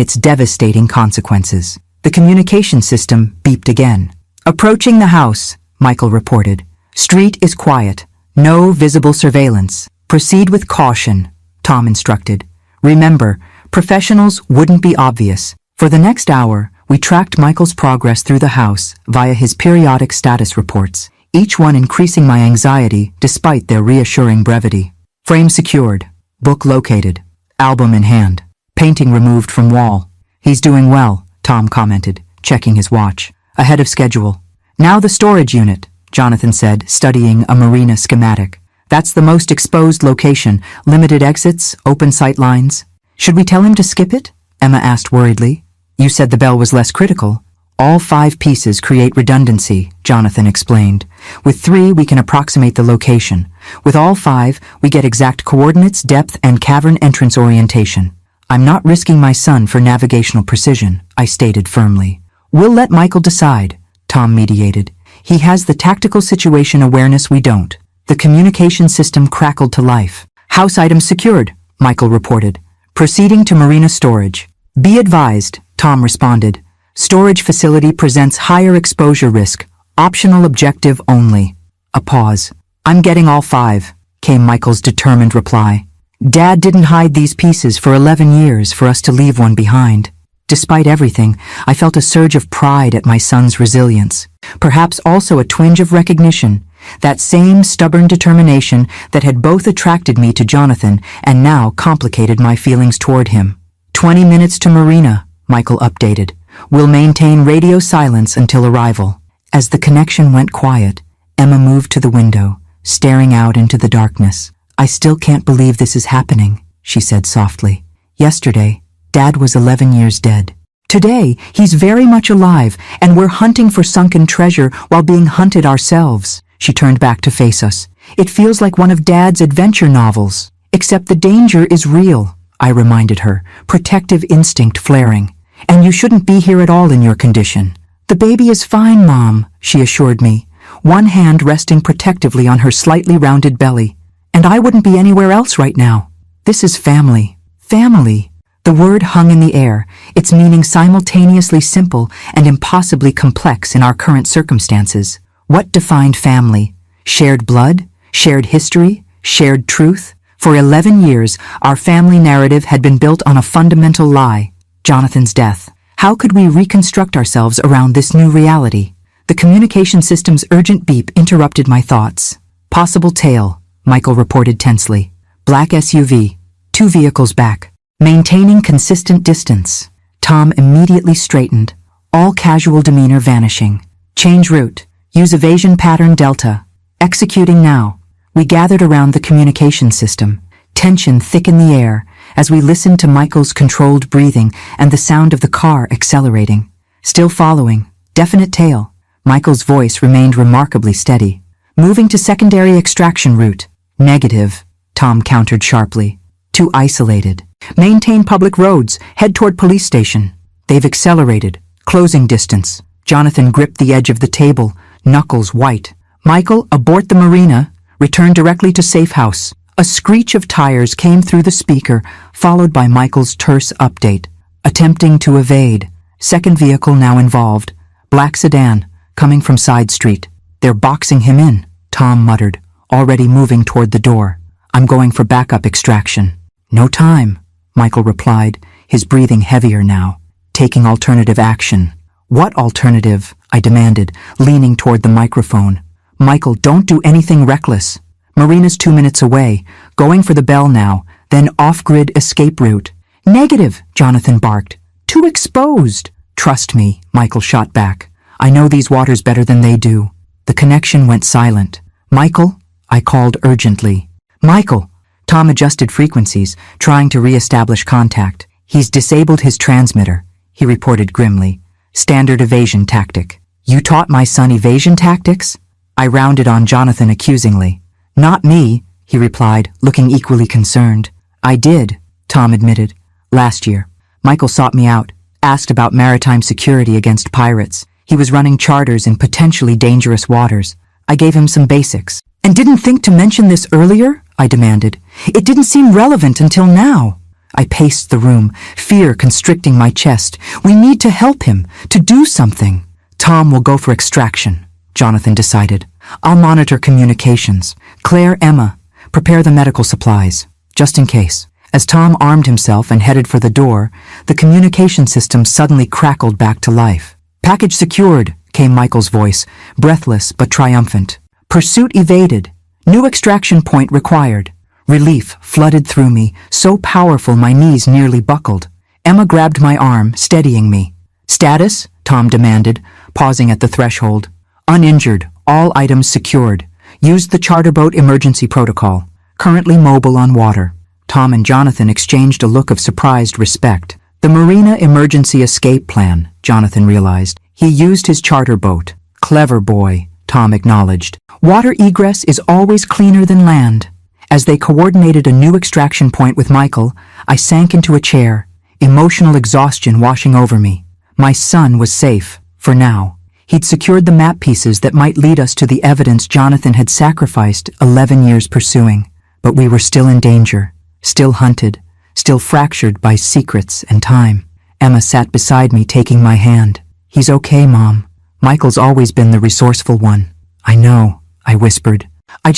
its devastating consequences. The communication system beeped again. "Approaching the house," Michael reported. "Street is quiet. No visible surveillance. Proceed with caution," Tom instructed. "Remember, professionals wouldn't be obvious." For the next hour, we tracked Michael's progress through the house via his periodic status reports, each one increasing my anxiety despite their reassuring brevity. "Frame secured. Book located. Album in hand. Painting removed from wall." "He's doing well," Tom commented, checking his watch. "Ahead of schedule." "Now the storage unit," Jonathan said, studying a marina schematic. "That's the most exposed location. Limited exits, open sight lines." "Should we tell him to skip it?" Emma asked worriedly. "You said the bell was less critical." "All 5 pieces create redundancy," Jonathan explained. "With 3, we can approximate the location. With all 5, we get exact coordinates, depth, and cavern entrance orientation." "I'm not risking my son for navigational precision," I stated firmly. "We'll let Michael decide," Tom mediated. "He has the tactical situation awareness we don't." The communication system crackled to life. "House items secured," Michael reported. "Proceeding to marina storage." "Be advised," Tom responded. "Storage facility presents higher exposure risk. Optional objective only." A pause. "I'm getting all 5, came Michael's determined reply. "Dad didn't hide these pieces for 11 years for us to leave one behind." Despite everything, I felt a surge of pride at my son's resilience. Perhaps also a twinge of recognition, that same stubborn determination that had both attracted me to Jonathan and now complicated my feelings toward him. 20 minutes to marina, Michael updated. We'll maintain radio silence until arrival. As the connection went quiet, Emma moved to the window, staring out into the darkness. I still can't believe this is happening, she said softly. Yesterday, Dad was 11 years dead. Today, he's very much alive, and we're hunting for sunken treasure while being hunted ourselves. She turned back to face us. It feels like one of Dad's adventure novels. Except the danger is real, I reminded her, protective instinct flaring. And you shouldn't be here at all in your condition. The baby is fine, Mom, she assured me, one hand resting protectively on her slightly rounded belly. And I wouldn't be anywhere else right now. This is family. Family. The word hung in the air, its meaning simultaneously simple and impossibly complex in our current circumstances. What defined family? Shared blood? Shared history? Shared truth? For 11 years, our family narrative had been built on a fundamental lie, Jonathan's death. How could we reconstruct ourselves around this new reality? The communication system's urgent beep interrupted my thoughts. Possible tail, Michael reported tensely. Black SUV, 2 vehicles back. Maintaining consistent distance. Tom immediately straightened, all casual demeanor vanishing. Change route. Use evasion pattern Delta. Executing now. We gathered around the communication system, tension thick in the air, as we listened to Michael's controlled breathing and the sound of the car accelerating. Still following. Definite tail. Michael's voice remained remarkably steady. Moving to secondary extraction route. Negative, Tom countered sharply. Too isolated. Maintain public roads. Head toward police station. They've accelerated. Closing distance. Jonathan gripped the edge of the table, knuckles white. Michael, abort the marina. Return directly to safe house. A screech of tires came through the speaker, followed by Michael's terse update. Attempting to evade. Second vehicle now involved. Black sedan, coming from side street. They're boxing him in, Tom muttered, already moving toward the door. I'm going for backup extraction. No time, Michael replied, his breathing heavier now. Taking alternative action. What alternative? I demanded, leaning toward the microphone. Michael, don't do anything reckless. Marina's 2 minutes away, going for the bell now, then off-grid escape route. Negative, Jonathan barked. Too exposed. Trust me, Michael shot back. I know these waters better than they do. The connection went silent. Michael? I called urgently. Michael! Tom adjusted frequencies, trying to re-establish contact. He's disabled his transmitter, he reported grimly. Standard evasion tactic. You taught my son evasion tactics? I rounded on Jonathan accusingly. Not me, he replied, looking equally concerned. I did, Tom admitted. Last year. Michael sought me out, asked about maritime security against pirates. He was running charters in potentially dangerous waters. I gave him some basics. And didn't think to mention this earlier? I demanded. It didn't seem relevant until now. I paced the room, fear constricting my chest. We need to help him, to do something. Tom will go for extraction, Jonathan decided. I'll monitor communications. Claire, Emma, prepare the medical supplies, just in case. As Tom armed himself and headed for the door, the communication system suddenly crackled back to life. Package secured, came Michael's voice, breathless but triumphant. Pursuit evaded. New extraction point required. Relief flooded through me, so powerful my knees nearly buckled. Emma grabbed my arm, steadying me. Status? Tom demanded, pausing at the threshold. Uninjured, all items secured. Used the charter boat emergency protocol. Currently mobile on water. Tom and Jonathan exchanged a look of surprised respect. The Marina emergency escape plan, Jonathan realized. He used his charter boat. Clever boy, Tom acknowledged. Water egress is always cleaner than land. As they coordinated a new extraction point with Michael, I sank into a chair, emotional exhaustion washing over me. My son was safe, for now. He'd secured the map pieces that might lead us to the evidence Jonathan had sacrificed 11 years pursuing. But we were still in danger, still hunted, still fractured by secrets and time. Emma sat beside me, taking my hand. He's okay, Mom. Michael's always been the resourceful one. I know, I whispered. I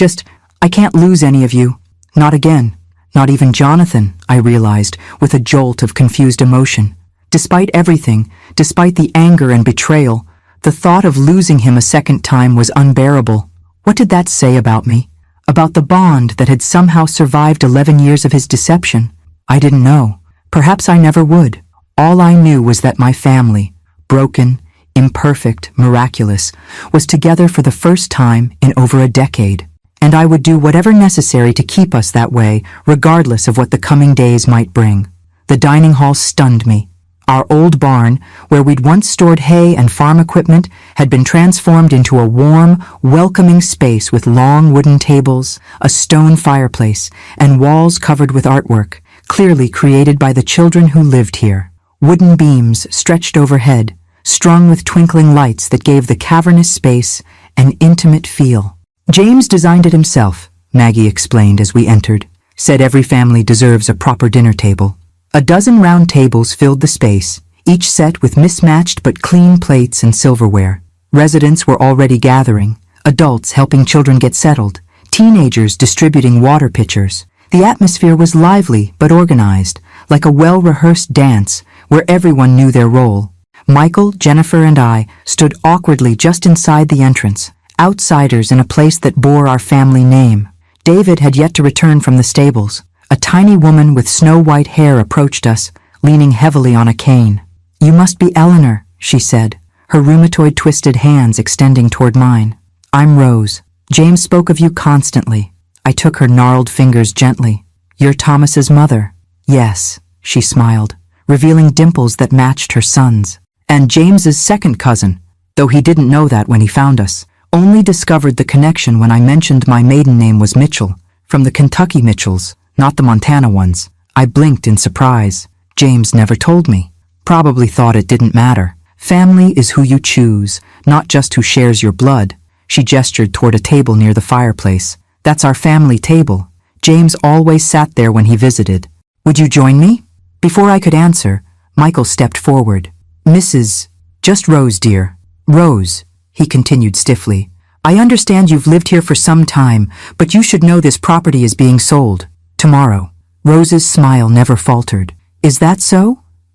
can't lose any of you. Not again. Not even Jonathan, I realized, with a jolt of confused emotion. Despite everything, despite the anger and betrayal, the thought of losing him a second time was unbearable. What did that say about me? About the bond that had somehow survived 11 years of his deception? I didn't know. Perhaps I never would. All I knew was that my family, broken, imperfect, miraculous, was together for the first time in over a decade, and I would do whatever necessary to keep us that way, regardless of what the coming days might bring. The dining hall stunned me. Our old barn, where we'd once stored hay and farm equipment, had been transformed into a warm, welcoming space with long wooden tables, a stone fireplace, and walls covered with artwork, clearly created by the children who lived here. Wooden beams stretched overhead, strung with twinkling lights that gave the cavernous space an intimate feel. James designed it himself, Maggie explained as we entered. Said every family deserves a proper dinner table. A dozen round tables filled the space, each set with mismatched but clean plates and silverware. Residents were already gathering, adults helping children get settled, teenagers distributing water pitchers. The atmosphere was lively but organized, like a well-rehearsed dance where everyone knew their role. Michael, Jennifer, and I stood awkwardly just inside the entrance, outsiders in a place that bore our family name. David had yet to return from the stables. A tiny woman with snow-white hair approached us, leaning heavily on a cane. "You must be Eleanor," she said, her rheumatoid-twisted hands extending toward mine. "I'm Rose. James spoke of you constantly." I took her gnarled fingers gently. "You're Thomas's mother." "Yes," she smiled, revealing dimples that matched her son's. "And James's second cousin, though he didn't know that when he found us. Only discovered the connection when I mentioned my maiden name was Mitchell, from the Kentucky Mitchells, not the Montana ones." I blinked in surprise. James never told me. Probably thought it didn't matter. Family is who you choose, not just who shares your blood. She gestured toward a table near the fireplace. "That's our family table. James always sat there when he visited. Would you join me?" Before I could answer, Michael stepped forward. "Mrs. Just Rose, dear." "Rose," he continued stiffly. "I understand you've lived here for some time, but you should know this property is being sold. Tomorrow." Rose's smile never faltered. "Is that so?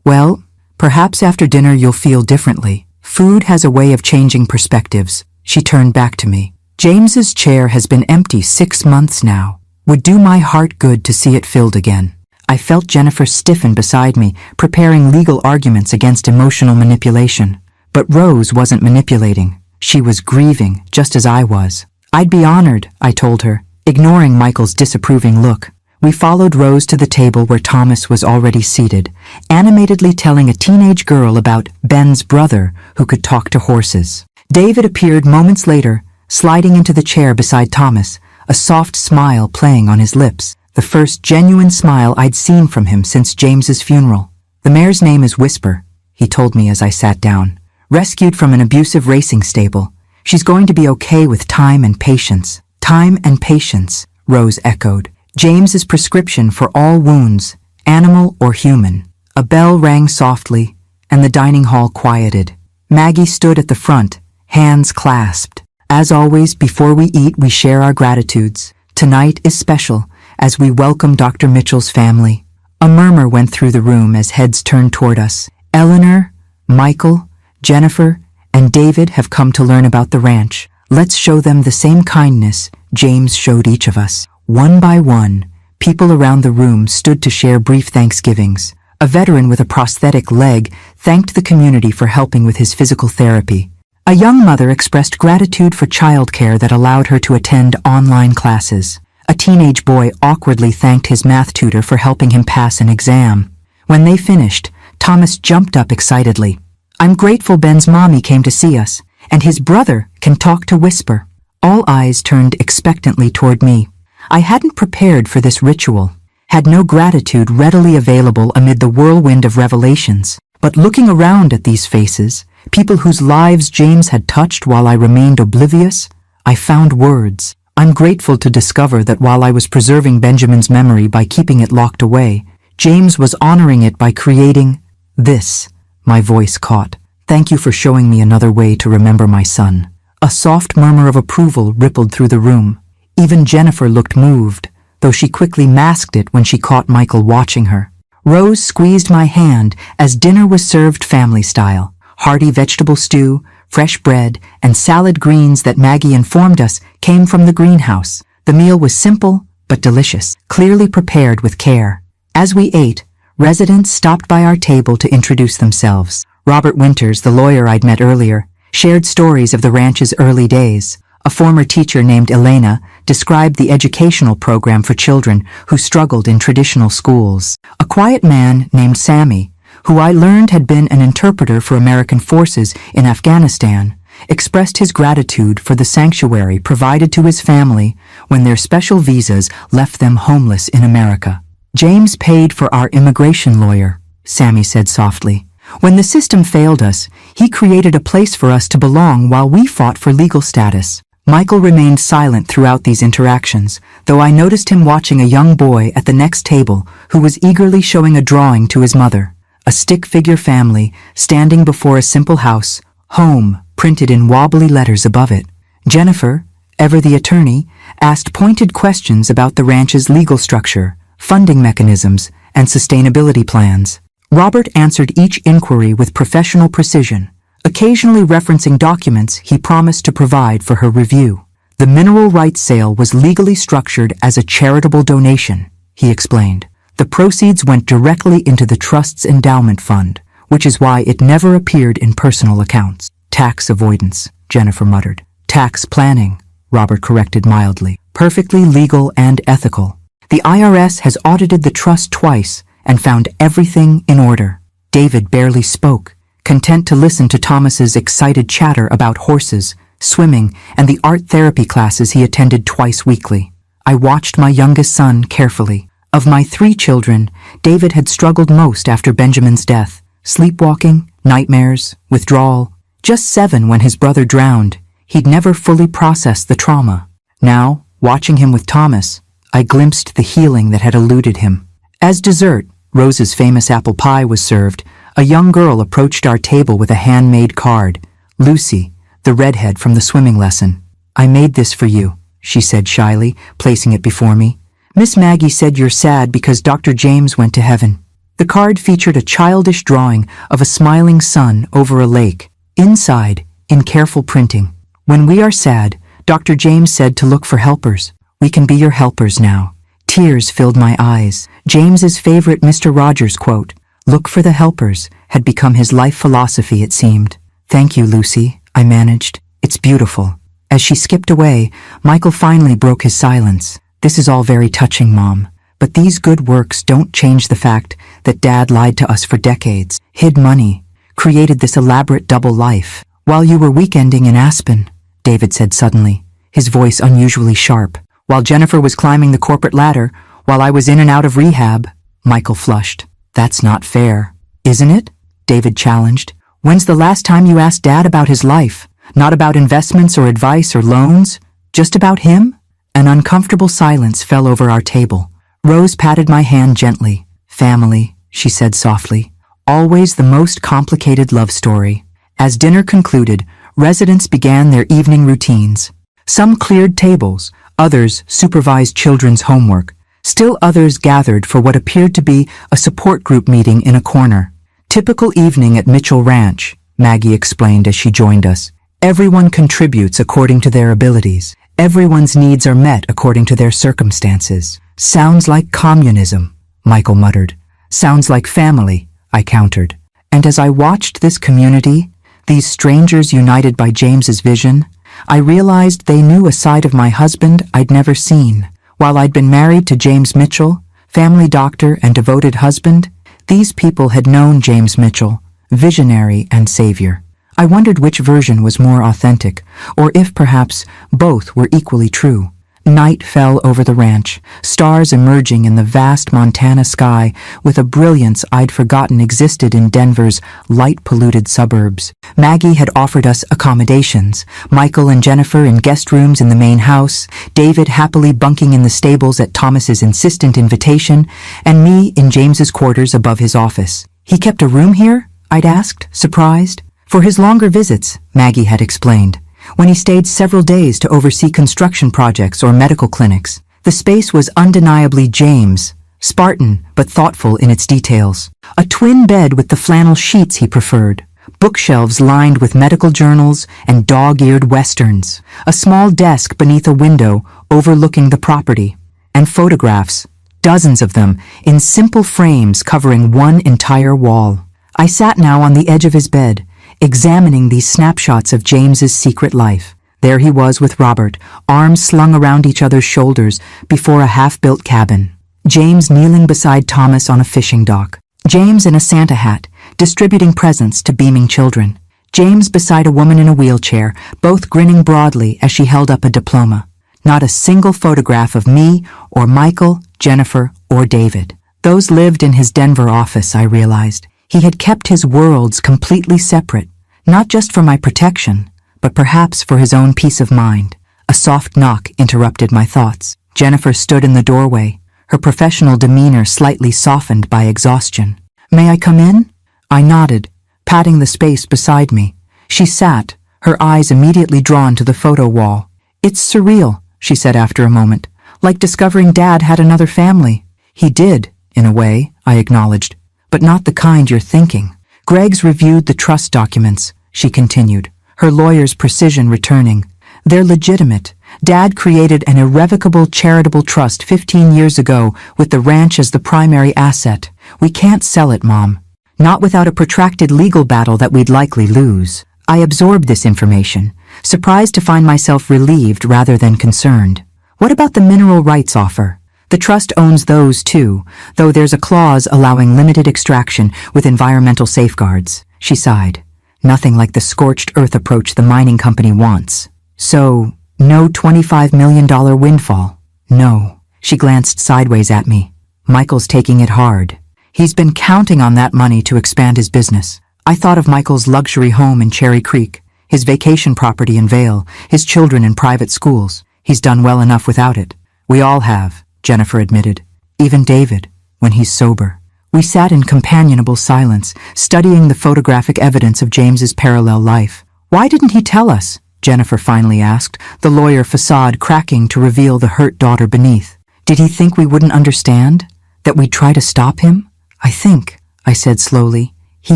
Well, perhaps after dinner you'll feel differently. Food has a way of changing perspectives." She turned back to me. "James's chair has been empty 6 months now. Would do my heart good to see it filled again." I felt Jennifer stiffen beside me, preparing legal arguments against emotional manipulation. But Rose wasn't manipulating. She was grieving, just as I was. "I'd be honored," I told her, ignoring Michael's disapproving look. We followed Rose to the table where Thomas was already seated, animatedly telling a teenage girl about Ben's brother who could talk to horses. David appeared moments later, sliding into the chair beside Thomas, a soft smile playing on his lips, the first genuine smile I'd seen from him since James's funeral. "The mare's name is Whisper," he told me as I sat down. "Rescued from an abusive racing stable. She's going to be okay with time and patience." "Time and patience," Rose echoed. "James's prescription for all wounds, animal or human." A bell rang softly, and the dining hall quieted. Maggie stood at the front, hands clasped. "As always, before we eat, we share our gratitudes. Tonight is special, as we welcome Dr. Mitchell's family." A murmur went through the room as heads turned toward us. "Eleanor, Michael, Jennifer, and David have come to learn about the ranch. Let's show them the same kindness James showed each of us." One by one, people around the room stood to share brief thanksgivings. A veteran with a prosthetic leg thanked the community for helping with his physical therapy. A young mother expressed gratitude for childcare that allowed her to attend online classes. A teenage boy awkwardly thanked his math tutor for helping him pass an exam. When they finished, Thomas jumped up excitedly. "I'm grateful Ben's mommy came to see us, and his brother can talk to Whisper." All eyes turned expectantly toward me. I hadn't prepared for this ritual, had no gratitude readily available amid the whirlwind of revelations. But looking around at these faces, people whose lives James had touched while I remained oblivious, I found words. I'm grateful to discover that while I was preserving Benjamin's memory by keeping it locked away, James was honoring it by creating this. My voice caught. "Thank you for showing me another way to remember my son." A soft murmur of approval rippled through the room. Even Jennifer looked moved, though she quickly masked it when she caught Michael watching her. Rose squeezed my hand as dinner was served family style. Hearty vegetable stew, fresh bread, and salad greens that Maggie informed us came from the greenhouse. The meal was simple but delicious, clearly prepared with care. As we ate, residents stopped by our table to introduce themselves. Robert Winters, the lawyer I'd met earlier, shared stories of the ranch's early days. A former teacher named Elena described the educational program for children who struggled in traditional schools. A quiet man named Sammy, who I learned had been an interpreter for American forces in Afghanistan, expressed his gratitude for the sanctuary provided to his family when their special visas left them homeless in America. James paid for our immigration lawyer, Sammy said softly. When the system failed us, he created a place for us to belong while we fought for legal status. Michael remained silent throughout these interactions, though I noticed him watching a young boy at the next table who was eagerly showing a drawing to his mother. A stick-figure family standing before a simple house, home, printed in wobbly letters above it. Jennifer, ever the attorney, asked pointed questions about the ranch's legal structure, funding mechanisms, and sustainability plans. Robert answered each inquiry with professional precision, occasionally referencing documents he promised to provide for her review. The mineral rights sale was legally structured as a charitable donation, he explained. The proceeds went directly into the trust's endowment fund, which is why it never appeared in personal accounts. Tax avoidance, Jennifer muttered. Tax planning, Robert corrected mildly. Perfectly legal and ethical. The IRS has audited the trust twice and found everything in order. David barely spoke, content to listen to Thomas's excited chatter about horses, swimming, and the art therapy classes he attended twice weekly. I watched my youngest son carefully. Of my 3 children, David had struggled most after Benjamin's death. Sleepwalking, nightmares, withdrawal. Just 7 when his brother drowned. He'd never fully processed the trauma. Now, watching him with Thomas, I glimpsed the healing that had eluded him. As dessert, Rose's famous apple pie was served. A young girl approached our table with a handmade card. Lucy, the redhead from the swimming lesson. I made this for you, she said shyly, placing it before me. Miss Maggie said you're sad because Dr. James went to heaven. The card featured a childish drawing of a smiling sun over a lake. Inside, in careful printing, when we are sad, Dr. James said to look for helpers. We can be your helpers now. Tears filled my eyes. James's favorite Mr. Rogers quote, "Look for the helpers," had become his life philosophy, it seemed. Thank you, Lucy, I managed. It's beautiful. As she skipped away, Michael finally broke his silence. This is all very touching, Mom, but these good works don't change the fact that Dad lied to us for decades, hid money, created this elaborate double life. While you were weekending in Aspen, David said suddenly, his voice unusually sharp. While Jennifer was climbing the corporate ladder, while I was in and out of rehab, Michael flushed. That's not fair. Isn't it? David challenged. When's the last time you asked Dad about his life? Not about investments or advice or loans? Just about him? An uncomfortable silence fell over our table. Rose patted my hand gently. Family, she said softly. Always the most complicated love story. As dinner concluded, residents began their evening routines. Some cleared tables, others supervised children's homework. Still others gathered for what appeared to be a support group meeting in a corner. Typical evening at Mitchell Ranch, Maggie explained as she joined us. Everyone contributes according to their abilities. Everyone's needs are met according to their circumstances. Sounds like communism, Michael muttered. Sounds like family, I countered. And as I watched this community, these strangers united by James's vision, I realized they knew a side of my husband I'd never seen. While I'd been married to James Mitchell, family doctor and devoted husband, these people had known James Mitchell, visionary and savior. I wondered which version was more authentic, or if perhaps both were equally true. Night fell over the ranch, stars emerging in the vast Montana sky with a brilliance I'd forgotten existed in Denver's light-polluted suburbs. Maggie had offered us accommodations, Michael and Jennifer in guest rooms in the main house, David happily bunking in the stables at Thomas's insistent invitation, and me in James's quarters above his office. He kept a room here? I'd asked, surprised. For his longer visits, Maggie had explained. When he stayed several days to oversee construction projects or medical clinics, the space was undeniably James, Spartan but thoughtful in its details. A twin bed with the flannel sheets he preferred, bookshelves lined with medical journals and dog-eared westerns, a small desk beneath a window overlooking the property, and photographs, dozens of them, in simple frames covering one entire wall. I sat now on the edge of his bed, examining these snapshots of James's secret life. There he was with Robert, arms slung around each other's shoulders before a half-built cabin. James kneeling beside Thomas on a fishing dock. James in a Santa hat, distributing presents to beaming children. James beside a woman in a wheelchair, both grinning broadly as she held up a diploma. Not a single photograph of me or Michael, Jennifer, or David. Those lived in his Denver office, I realized. He had kept his worlds completely separate, not just for my protection, but perhaps for his own peace of mind. A soft knock interrupted my thoughts. Jennifer stood in the doorway, her professional demeanor slightly softened by exhaustion. "May I come in?" I nodded, patting the space beside me. She sat, her eyes immediately drawn to the photo wall. "It's surreal," she said after a moment, "like discovering Dad had another family." "He did, in a way," I acknowledged, "but not the kind you're thinking." "Greg's reviewed the trust documents," she continued, her lawyer's precision returning. "They're legitimate. Dad created an irrevocable charitable trust 15 years ago with the ranch as the primary asset. We can't sell it, Mom. Not without a protracted legal battle that we'd likely lose." I absorbed this information, surprised to find myself relieved rather than concerned. "What about the mineral rights offer?" "The trust owns those too, though there's a clause allowing limited extraction with environmental safeguards." She sighed. "Nothing like the scorched earth approach the mining company wants." "So, no $25 million windfall?" "No." She glanced sideways at me. "Michael's taking it hard. He's been counting on that money to expand his business." I thought of Michael's luxury home in Cherry Creek, his vacation property in Vail, his children in private schools. He's done well enough without it. "We all have," Jennifer admitted. "Even David, when he's sober." We sat in companionable silence, studying the photographic evidence of James's parallel life. "Why didn't he tell us?" Jennifer finally asked, the lawyer facade cracking to reveal the hurt daughter beneath. "Did he think we wouldn't understand? That we'd try to stop him?" "I think," I said slowly, "he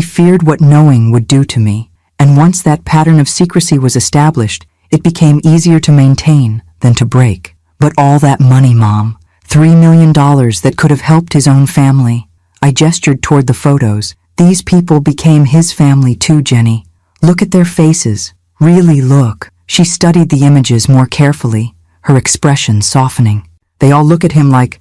feared what knowing would do to me, and once that pattern of secrecy was established, it became easier to maintain than to break." "But all that money, Mom, $3 million that could have helped his own family." I gestured toward the photos. "These people became his family too, Jenny. Look at their faces. Really look." She studied the images more carefully, her expression softening. "They all look at him like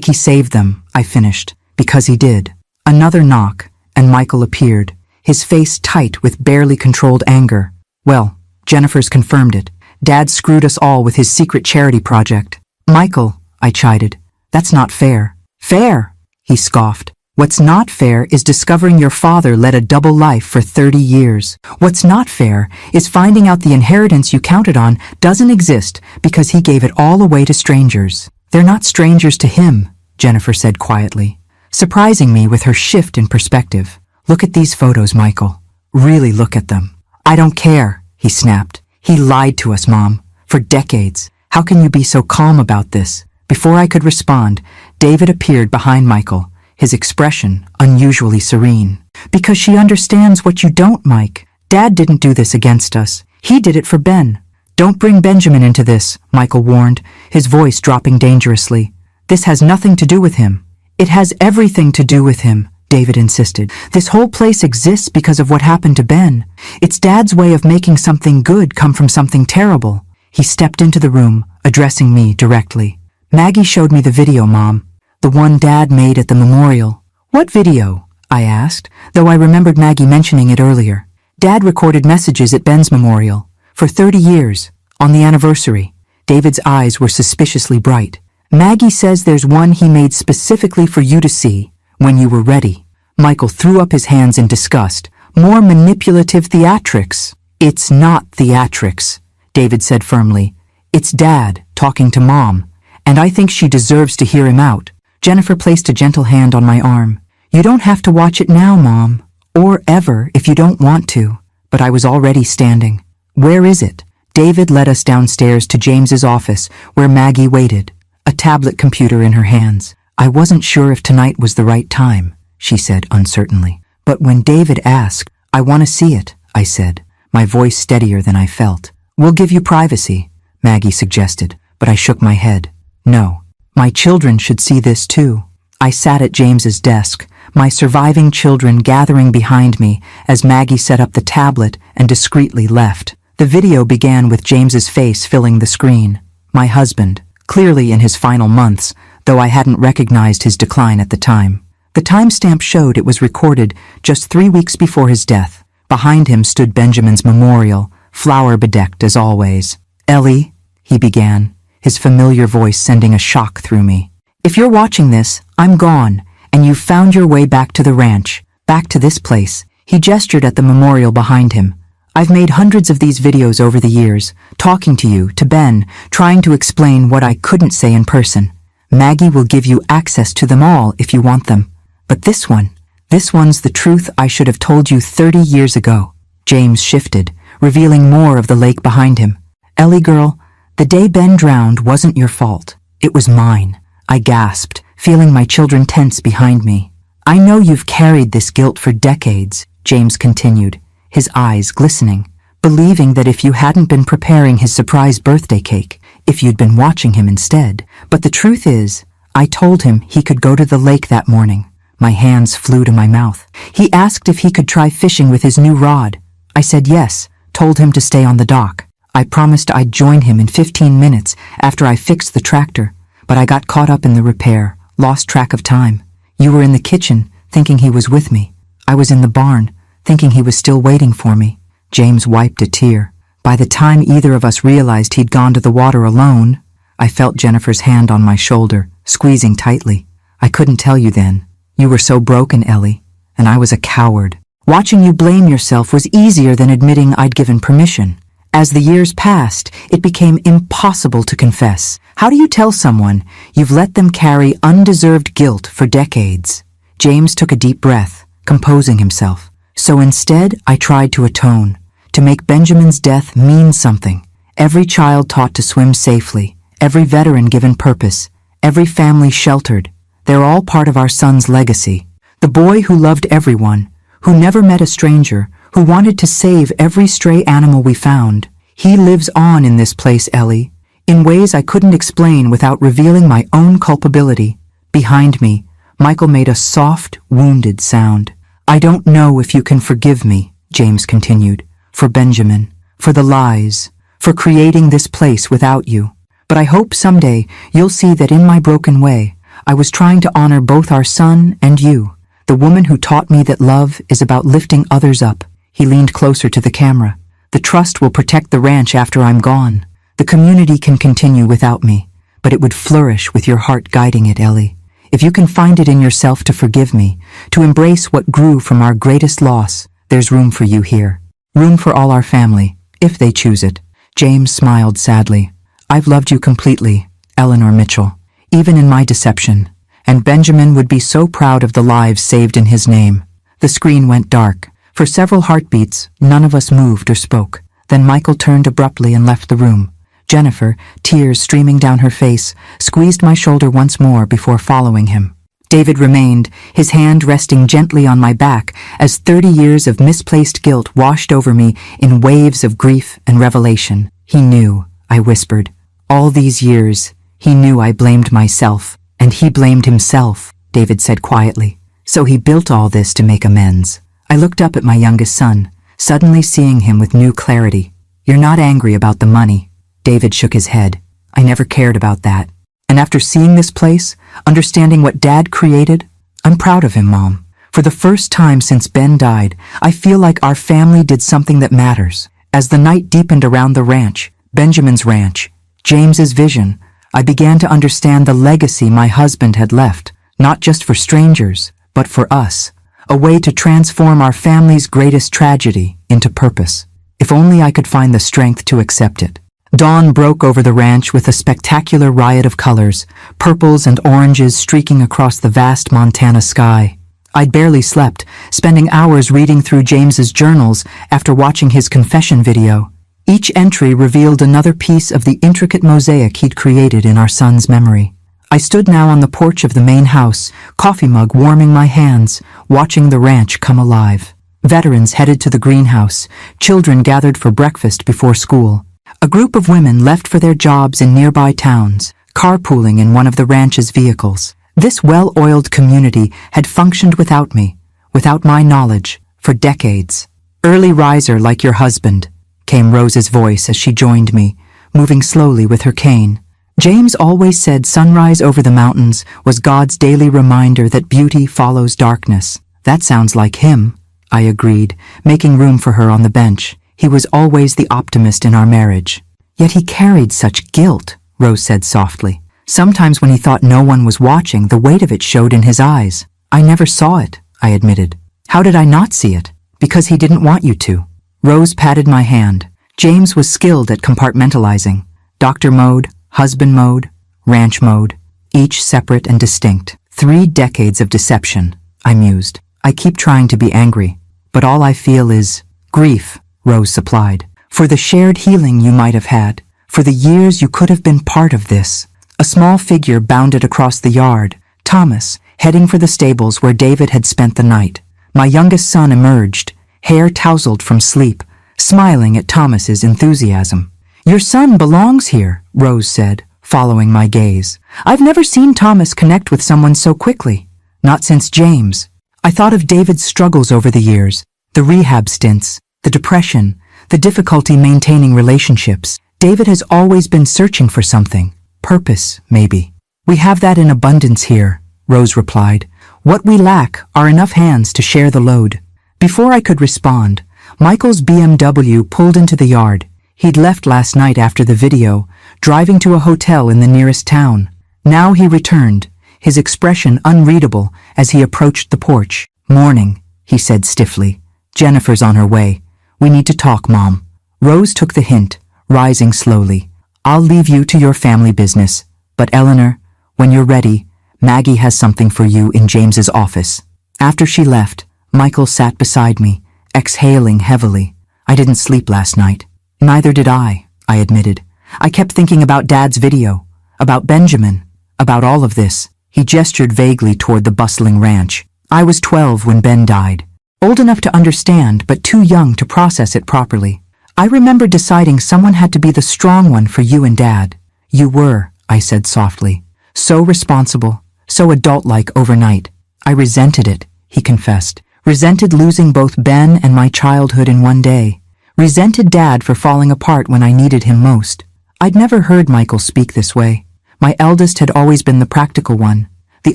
he saved them," I finished, "because he did." Another knock, and Michael appeared, his face tight with barely controlled anger. "Well, Jennifer's confirmed it. Dad screwed us all with his secret charity project." "Michael," I chided, "that's not fair." "Fair?" he scoffed. "What's not fair is discovering your father led a double life for 30 years. What's not fair is finding out the inheritance you counted on doesn't exist because he gave it all away to strangers." "They're not strangers to him," Jennifer said quietly, surprising me with her shift in perspective. "Look at these photos, Michael. Really look at them." "I don't care," he snapped. "He lied to us, Mom, for decades. How can you be so calm about this?" Before I could respond, David appeared behind Michael, his expression unusually serene. "Because she understands what you don't, Mike. Dad didn't do this against us. He did it for Ben." "Don't bring Benjamin into this," Michael warned, his voice dropping dangerously. "This has nothing to do with him." "It has everything to do with him," David insisted. "This whole place exists because of what happened to Ben. It's Dad's way of making something good come from something terrible." He stepped into the room, addressing me directly. "Maggie showed me the video, Mom. The one Dad made at the memorial." "What video?" I asked, though I remembered Maggie mentioning it earlier. "Dad recorded messages at Ben's memorial. For 30 years. On the anniversary." David's eyes were suspiciously bright. "Maggie says there's one he made specifically for you to see, when you were ready." Michael threw up his hands in disgust. "More manipulative theatrics." "It's not theatrics," David said firmly. "It's Dad talking to Mom, and I think she deserves to hear him out." Jennifer placed a gentle hand on my arm. "You don't have to watch it now, Mom, or ever if you don't want to." But I was already standing. "Where is it?" David led us downstairs to James's office, where Maggie waited, a tablet computer in her hands. "I wasn't sure if tonight was the right time," she said uncertainly. But when David asked, "I want to see it," I said, my voice steadier than I felt. "We'll give you privacy," Maggie suggested, but I shook my head. "No. My children should see this too." I sat at James's desk, my surviving children gathering behind me as Maggie set up the tablet and discreetly left. The video began with James's face filling the screen. My husband, clearly in his final months, though I hadn't recognized his decline at the time. The timestamp showed it was recorded just 3 weeks before his death. Behind him stood Benjamin's memorial, flower-bedecked as always. "Ellie," he began, his familiar voice sending a shock through me. "If you're watching this, I'm gone, and you've found your way back to the ranch, back to this place." He gestured at the memorial behind him. "I've made hundreds of these videos over the years, talking to you, to Ben, trying to explain what I couldn't say in person. Maggie will give you access to them all if you want them. But this one's the truth I should have told you 30 years ago." James shifted, revealing more of the lake behind him. "Ellie girl, the day Ben drowned wasn't your fault. It was mine," I gasped, feeling my children tense behind me. "I know you've carried this guilt for decades," James continued, his eyes glistening, "believing that if you hadn't been preparing his surprise birthday cake, if you'd been watching him instead. But the truth is, I told him he could go to the lake that morning." My hands flew to my mouth. "He asked if he could try fishing with his new rod. I said yes, told him to stay on the dock. I promised I'd join him in 15 minutes after I fixed the tractor, but I got caught up in the repair, lost track of time. You were in the kitchen, thinking he was with me. I was in the barn, thinking he was still waiting for me." James wiped a tear. "By the time either of us realized he'd gone to the water alone," I felt Jennifer's hand on my shoulder, squeezing tightly. "I couldn't tell you then. You were so broken, Ellie, and I was a coward. Watching you blame yourself was easier than admitting I'd given permission. As the years passed, it became impossible to confess. How do you tell someone you've let them carry undeserved guilt for decades?" James took a deep breath, composing himself. "So instead, I tried to atone, to make Benjamin's death mean something. Every child taught to swim safely, every veteran given purpose, every family sheltered. They're all part of our son's legacy. The boy who loved everyone, who never met a stranger, who wanted to save every stray animal we found. He lives on in this place, Ellie, in ways I couldn't explain without revealing my own culpability." Behind me, Michael made a soft, wounded sound. "I don't know if you can forgive me," James continued, "for Benjamin, for the lies, for creating this place without you. But I hope someday you'll see that in my broken way, I was trying to honor both our son and you, the woman who taught me that love is about lifting others up." He leaned closer to the camera. "The trust will protect the ranch after I'm gone. The community can continue without me, but it would flourish with your heart guiding it, Ellie. If you can find it in yourself to forgive me, to embrace what grew from our greatest loss, there's room for you here. Room for all our family, if they choose it." James smiled sadly. "I've loved you completely, Eleanor Mitchell, even in my deception, and Benjamin would be so proud of the lives saved in his name." The screen went dark. For several heartbeats, none of us moved or spoke. Then Michael turned abruptly and left the room. Jennifer, tears streaming down her face, squeezed my shoulder once more before following him. David remained, his hand resting gently on my back as 30 years of misplaced guilt washed over me in waves of grief and revelation. "He knew," I whispered. "All these years, he knew I blamed myself, and he blamed himself," David said quietly. "So he built all this to make amends." I looked up at my youngest son, suddenly seeing him with new clarity. "You're not angry about the money." David shook his head. "I never cared about that. And after seeing this place, understanding what Dad created, I'm proud of him, Mom. For the first time since Ben died, I feel like our family did something that matters." As the night deepened around the ranch, Benjamin's ranch, James's vision, I began to understand the legacy my husband had left, not just for strangers, but for us. A way to transform our family's greatest tragedy into purpose. If only I could find the strength to accept it. Dawn broke over the ranch with a spectacular riot of colors, purples and oranges streaking across the vast Montana sky. I'd barely slept, spending hours reading through James's journals after watching his confession video. Each entry revealed another piece of the intricate mosaic he'd created in our son's memory. I stood now on the porch of the main house, coffee mug warming my hands, watching the ranch come alive. Veterans headed to the greenhouse, children gathered for breakfast before school. A group of women left for their jobs in nearby towns, carpooling in one of the ranch's vehicles. This well-oiled community had functioned without me, without my knowledge, for decades. "Early riser like your husband," came Rose's voice as she joined me, moving slowly with her cane. "James always said sunrise over the mountains was God's daily reminder that beauty follows darkness." "That sounds like him," I agreed, making room for her on the bench. "He was always the optimist in our marriage." "Yet he carried such guilt," Rose said softly. "Sometimes when he thought no one was watching, the weight of it showed in his eyes." "I never saw it," I admitted. "How did I not see it?" "Because he didn't want you to." Rose patted my hand. James was skilled at compartmentalizing. Doctor mode, husband mode, ranch mode, each separate and distinct. 3 decades of deception, I mused. "I keep trying to be angry, but all I feel is grief," Rose supplied. "For the shared healing you might have had, for the years you could have been part of this." A small figure bounded across the yard, Thomas, heading for the stables where David had spent the night. My youngest son emerged, hair tousled from sleep, smiling at Thomas's enthusiasm. "Your son belongs here," Rose said, following my gaze. "I've never seen Thomas connect with someone so quickly. Not since James." I thought of David's struggles over the years, the rehab stints, the depression, the difficulty maintaining relationships. David has always been searching for something. Purpose, maybe. "We have that in abundance here," Rose replied. "What we lack are enough hands to share the load." Before I could respond, Michael's BMW pulled into the yard. He'd left last night after the video, driving to a hotel in the nearest town. Now he returned, his expression unreadable as he approached the porch. "Morning," he said stiffly. "Jennifer's on her way. We need to talk, Mom." Rose took the hint, rising slowly. "I'll leave you to your family business, but Eleanor, when you're ready, Maggie has something for you in James's office." After she left, Michael sat beside me, exhaling heavily. "I didn't sleep last night." "Neither did I admitted. "I kept thinking about Dad's video, about Benjamin, about all of this." He gestured vaguely toward the bustling ranch. "I was 12 when Ben died. Old enough to understand, but too young to process it properly. I remember deciding someone had to be the strong one for you and Dad." "You were," I said softly. "So responsible, so adult-like overnight." "I resented it," he confessed. "Resented losing both Ben and my childhood in one day. Resented Dad for falling apart when I needed him most." I'd never heard Michael speak this way. My eldest had always been the practical one, the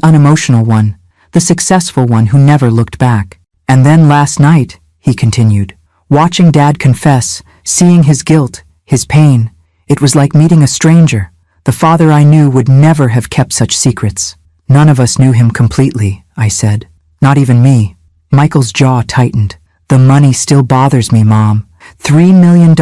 unemotional one, the successful one who never looked back. "And then last night," he continued, "watching Dad confess, seeing his guilt, his pain, it was like meeting a stranger. The father I knew would never have kept such secrets." "None of us knew him completely," I said. "Not even me." Michael's jaw tightened. "The money still bothers me, Mom. $3 million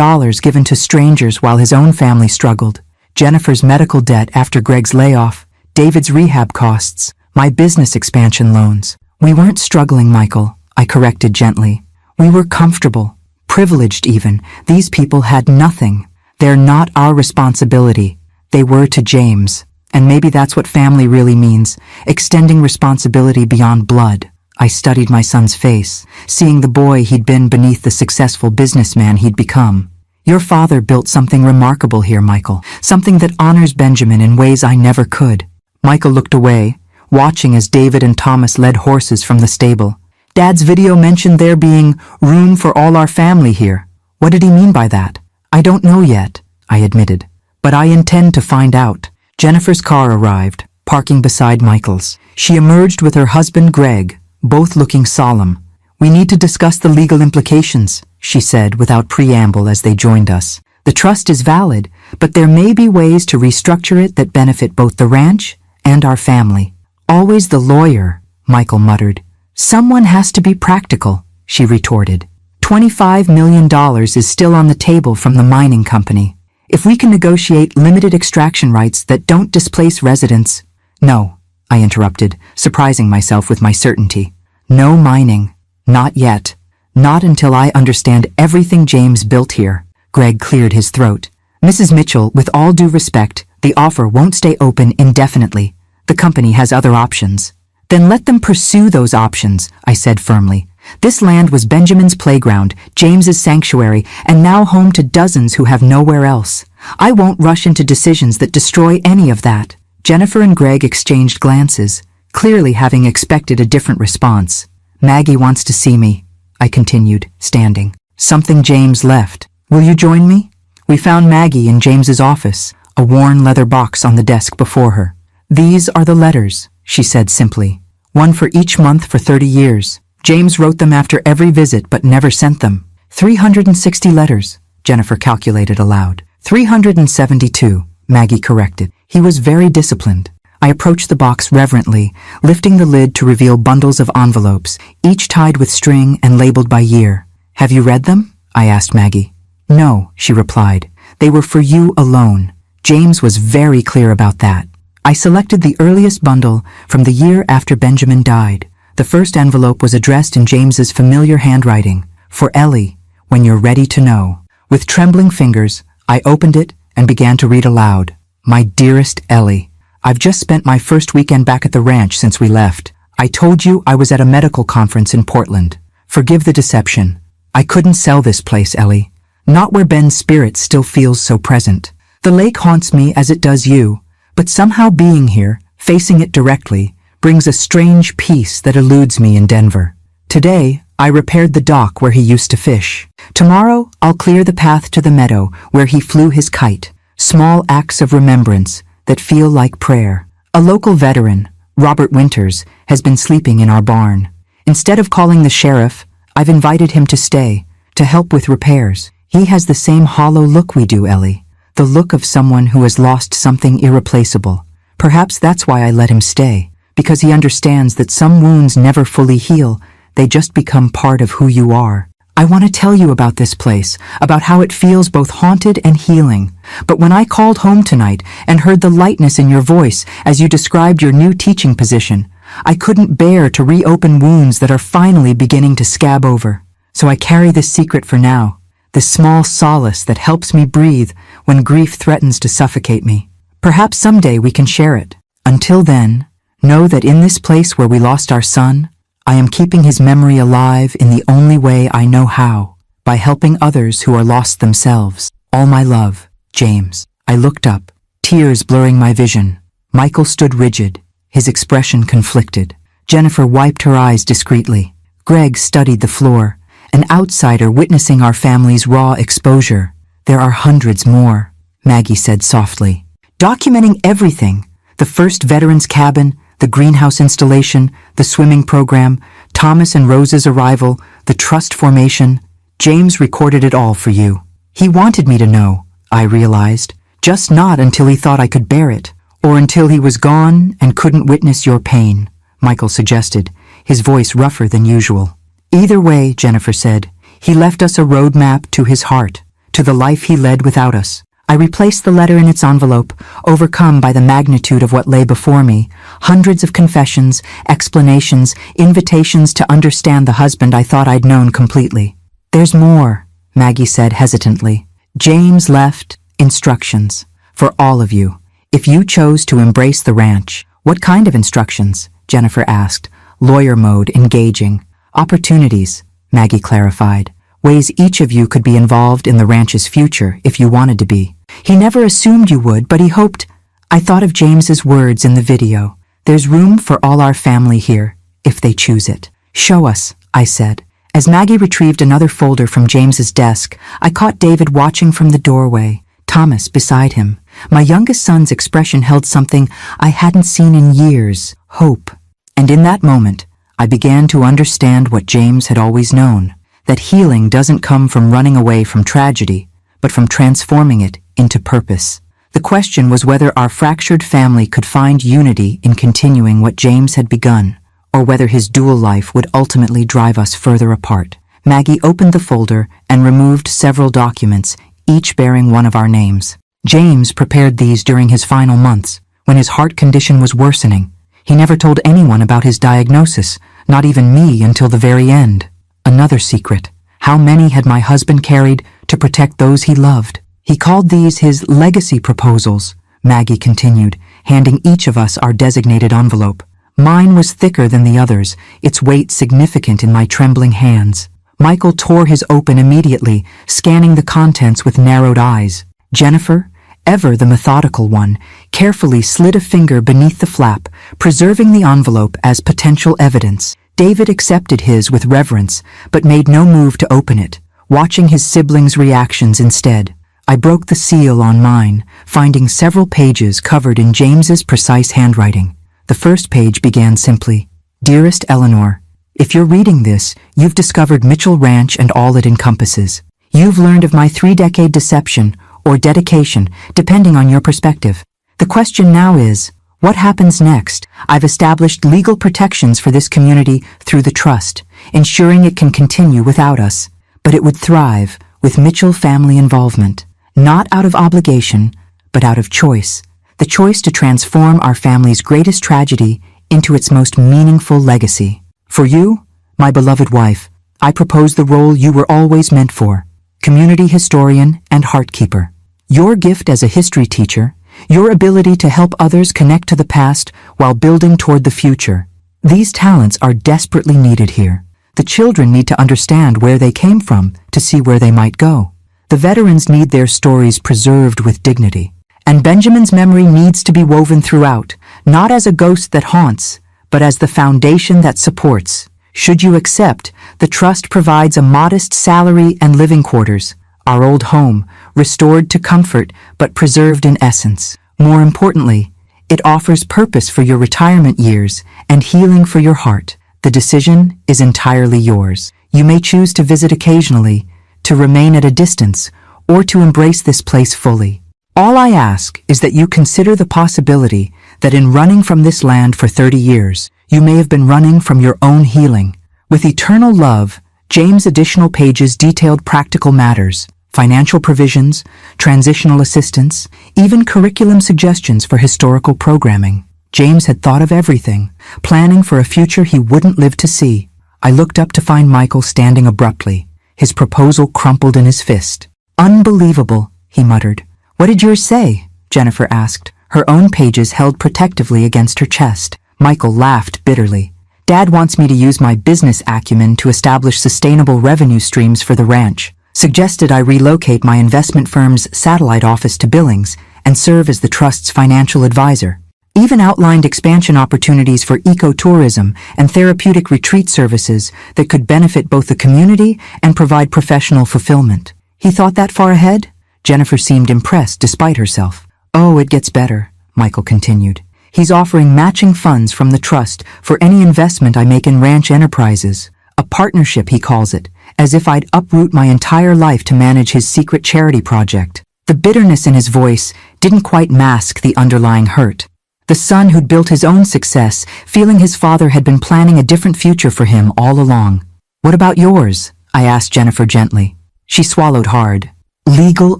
given to strangers while his own family struggled. Jennifer's medical debt after Greg's layoff, David's rehab costs, my business expansion loans. We weren't struggling, Michael," I corrected gently. "We were comfortable, privileged even. These people had nothing. They're not our responsibility. They were to James. And maybe that's what family really means, extending responsibility beyond blood." I studied my son's face, seeing the boy he'd been beneath the successful businessman he'd become. "Your father built something remarkable here, Michael, something that honors Benjamin in ways I never could." Michael looked away, watching as David and Thomas led horses from the stable. "Dad's video mentioned there being room for all our family here. What did he mean by that?" "I don't know yet," I admitted, "but I intend to find out." Jennifer's car arrived, parking beside Michael's. She emerged with her husband Greg, both looking solemn. "We need to discuss the legal implications," she said without preamble as they joined us. "The trust is valid, but there may be ways to restructure it that benefit both the ranch and our family." "Always the lawyer," Michael muttered. "Someone has to be practical," she retorted. $25 million is still on the table from the mining company. If we can negotiate limited extraction rights that don't displace residents— "No," I interrupted, surprising myself with my certainty. "No mining. Not yet. Not until I understand everything James built here." Greg cleared his throat. "Mrs. Mitchell, with all due respect, the offer won't stay open indefinitely. The company has other options." "Then let them pursue those options," I said firmly. "This land was Benjamin's playground, James's sanctuary, and now home to dozens who have nowhere else. I won't rush into decisions that destroy any of that." Jennifer and Greg exchanged glances, clearly having expected a different response. Maggie wants to see me, I continued, standing. Something James left. Will you join me? We found Maggie in James's office, a worn leather box on the desk before her. These are the letters, she said simply. One for each month for 30 years. James wrote them after every visit but never sent them. 360 letters, Jennifer calculated aloud. 372, Maggie corrected. He was very disciplined. I approached the box reverently, lifting the lid to reveal bundles of envelopes, each tied with string and labeled by year. Have you read them? I asked Maggie. No, she replied. They were for you alone. James was very clear about that. I selected the earliest bundle from the year after Benjamin died. The first envelope was addressed in James's familiar handwriting. For Ellie, when you're ready to know. With trembling fingers, I opened it and began to read aloud. My dearest Ellie, I've just spent my first weekend back at the ranch since we left. I told you I was at a medical conference in Portland. Forgive the deception. I couldn't sell this place, Ellie. Not where Ben's spirit still feels so present. The lake haunts me as it does you, but somehow being here, facing it directly, brings a strange peace that eludes me in Denver. Today, I repaired the dock where he used to fish. Tomorrow, I'll clear the path to the meadow where he flew his kite. Small acts of remembrance that feel like prayer. A local veteran, Robert Winters, has been sleeping in our barn. Instead of calling the sheriff, I've invited him to stay, to help with repairs. He has the same hollow look we do, Ellie. The look of someone who has lost something irreplaceable. Perhaps that's why I let him stay, because he understands that some wounds never fully heal, they just become part of who you are. I want to tell you about this place, about how it feels both haunted and healing. But when I called home tonight and heard the lightness in your voice as you described your new teaching position, I couldn't bear to reopen wounds that are finally beginning to scab over. So I carry this secret for now, this small solace that helps me breathe when grief threatens to suffocate me. Perhaps someday we can share it. Until then, know that in this place where we lost our son, I am keeping his memory alive in the only way I know how, by helping others who are lost themselves. All my love, James. I looked up, tears blurring my vision. Michael stood rigid, his expression conflicted. Jennifer wiped her eyes discreetly. Greg studied the floor, an outsider witnessing our family's raw exposure. There are hundreds more, Maggie said softly. Documenting everything, the first veterans cabin, the greenhouse installation, the swimming program, Thomas and Rose's arrival, the trust formation. James recorded it all for you. He wanted me to know, I realized, just not until he thought I could bear it, or until he was gone and couldn't witness your pain, Michael suggested, his voice rougher than usual. Either way, Jennifer said, he left us a roadmap to his heart, to the life he led without us. I replaced the letter in its envelope, overcome by the magnitude of what lay before me. Hundreds of confessions, explanations, invitations to understand the husband I thought I'd known completely. There's more, Maggie said hesitantly. James left instructions for all of you. If you chose to embrace the ranch, what kind of instructions? Jennifer asked, lawyer mode engaging. Opportunities, Maggie clarified. Ways each of you could be involved in the ranch's future if you wanted to be. He never assumed you would, but he hoped. I thought of James's words in the video. There's room for all our family here, if they choose it. Show us, I said. As Maggie retrieved another folder from James's desk, I caught David watching from the doorway, Thomas beside him. My youngest son's expression held something I hadn't seen in years, hope. And in that moment, I began to understand what James had always known, that healing doesn't come from running away from tragedy, but from transforming it into purpose. The question was whether our fractured family could find unity in continuing what James had begun, or whether his dual life would ultimately drive us further apart. Maggie opened the folder and removed several documents, each bearing one of our names. James prepared these during his final months, when his heart condition was worsening. He never told anyone about his diagnosis, not even me until the very end. Another secret. How many had my husband carried to protect those he loved? He called these his legacy proposals, Maggie continued, handing each of us our designated envelope. Mine was thicker than the others, its weight significant in my trembling hands. Michael tore his open immediately, scanning the contents with narrowed eyes. Jennifer, ever the methodical one, carefully slid a finger beneath the flap, preserving the envelope as potential evidence. David accepted his with reverence, but made no move to open it, watching his siblings' reactions instead. I broke the seal on mine, finding several pages covered in James's precise handwriting. The first page began simply, "Dearest Eleanor, if you're reading this, you've discovered Mitchell Ranch and all it encompasses. You've learned of my 3-decade deception, or dedication, depending on your perspective. The question now is, what happens next? I've established legal protections for this community through the trust, ensuring it can continue without us. But it would thrive with Mitchell family involvement, not out of obligation, but out of choice. The choice to transform our family's greatest tragedy into its most meaningful legacy. For you, my beloved wife, I propose the role you were always meant for, community historian and heartkeeper. Your gift as a history teacher, your ability to help others connect to the past while building toward the future. These talents are desperately needed here. The children need to understand where they came from to see where they might go. The veterans need their stories preserved with dignity. And Benjamin's memory needs to be woven throughout, not as a ghost that haunts, but as the foundation that supports. Should you accept, the trust provides a modest salary and living quarters, our old home, restored to comfort but preserved in essence. More importantly, it offers purpose for your retirement years and healing for your heart. The decision is entirely yours. You may choose to visit occasionally, to remain at a distance, or to embrace this place fully. All I ask is that you consider the possibility that in running from this land for 30 years, you may have been running from your own healing. With eternal love, James' additional pages detailed practical matters, financial provisions, transitional assistance, even curriculum suggestions for historical programming. James had thought of everything, planning for a future he wouldn't live to see. I looked up to find Michael standing abruptly, his proposal crumpled in his fist. "Unbelievable," he muttered. "What did yours say?" Jennifer asked, her own pages held protectively against her chest. Michael laughed bitterly. "Dad wants me to use my business acumen to establish sustainable revenue streams for the ranch. Suggested I relocate my investment firm's satellite office to Billings and serve as the trust's financial advisor. Even outlined expansion opportunities for ecotourism and therapeutic retreat services that could benefit both the community and provide professional fulfillment." "He thought that far ahead?" Jennifer seemed impressed despite herself. "Oh, it gets better," Michael continued. "He's offering matching funds from the trust for any investment I make in ranch enterprises. A partnership, he calls it, as if I'd uproot my entire life to manage his secret charity project." The bitterness in his voice didn't quite mask the underlying hurt. The son who'd built his own success, feeling his father had been planning a different future for him all along. "What about yours?" I asked Jennifer gently. She swallowed hard. "Legal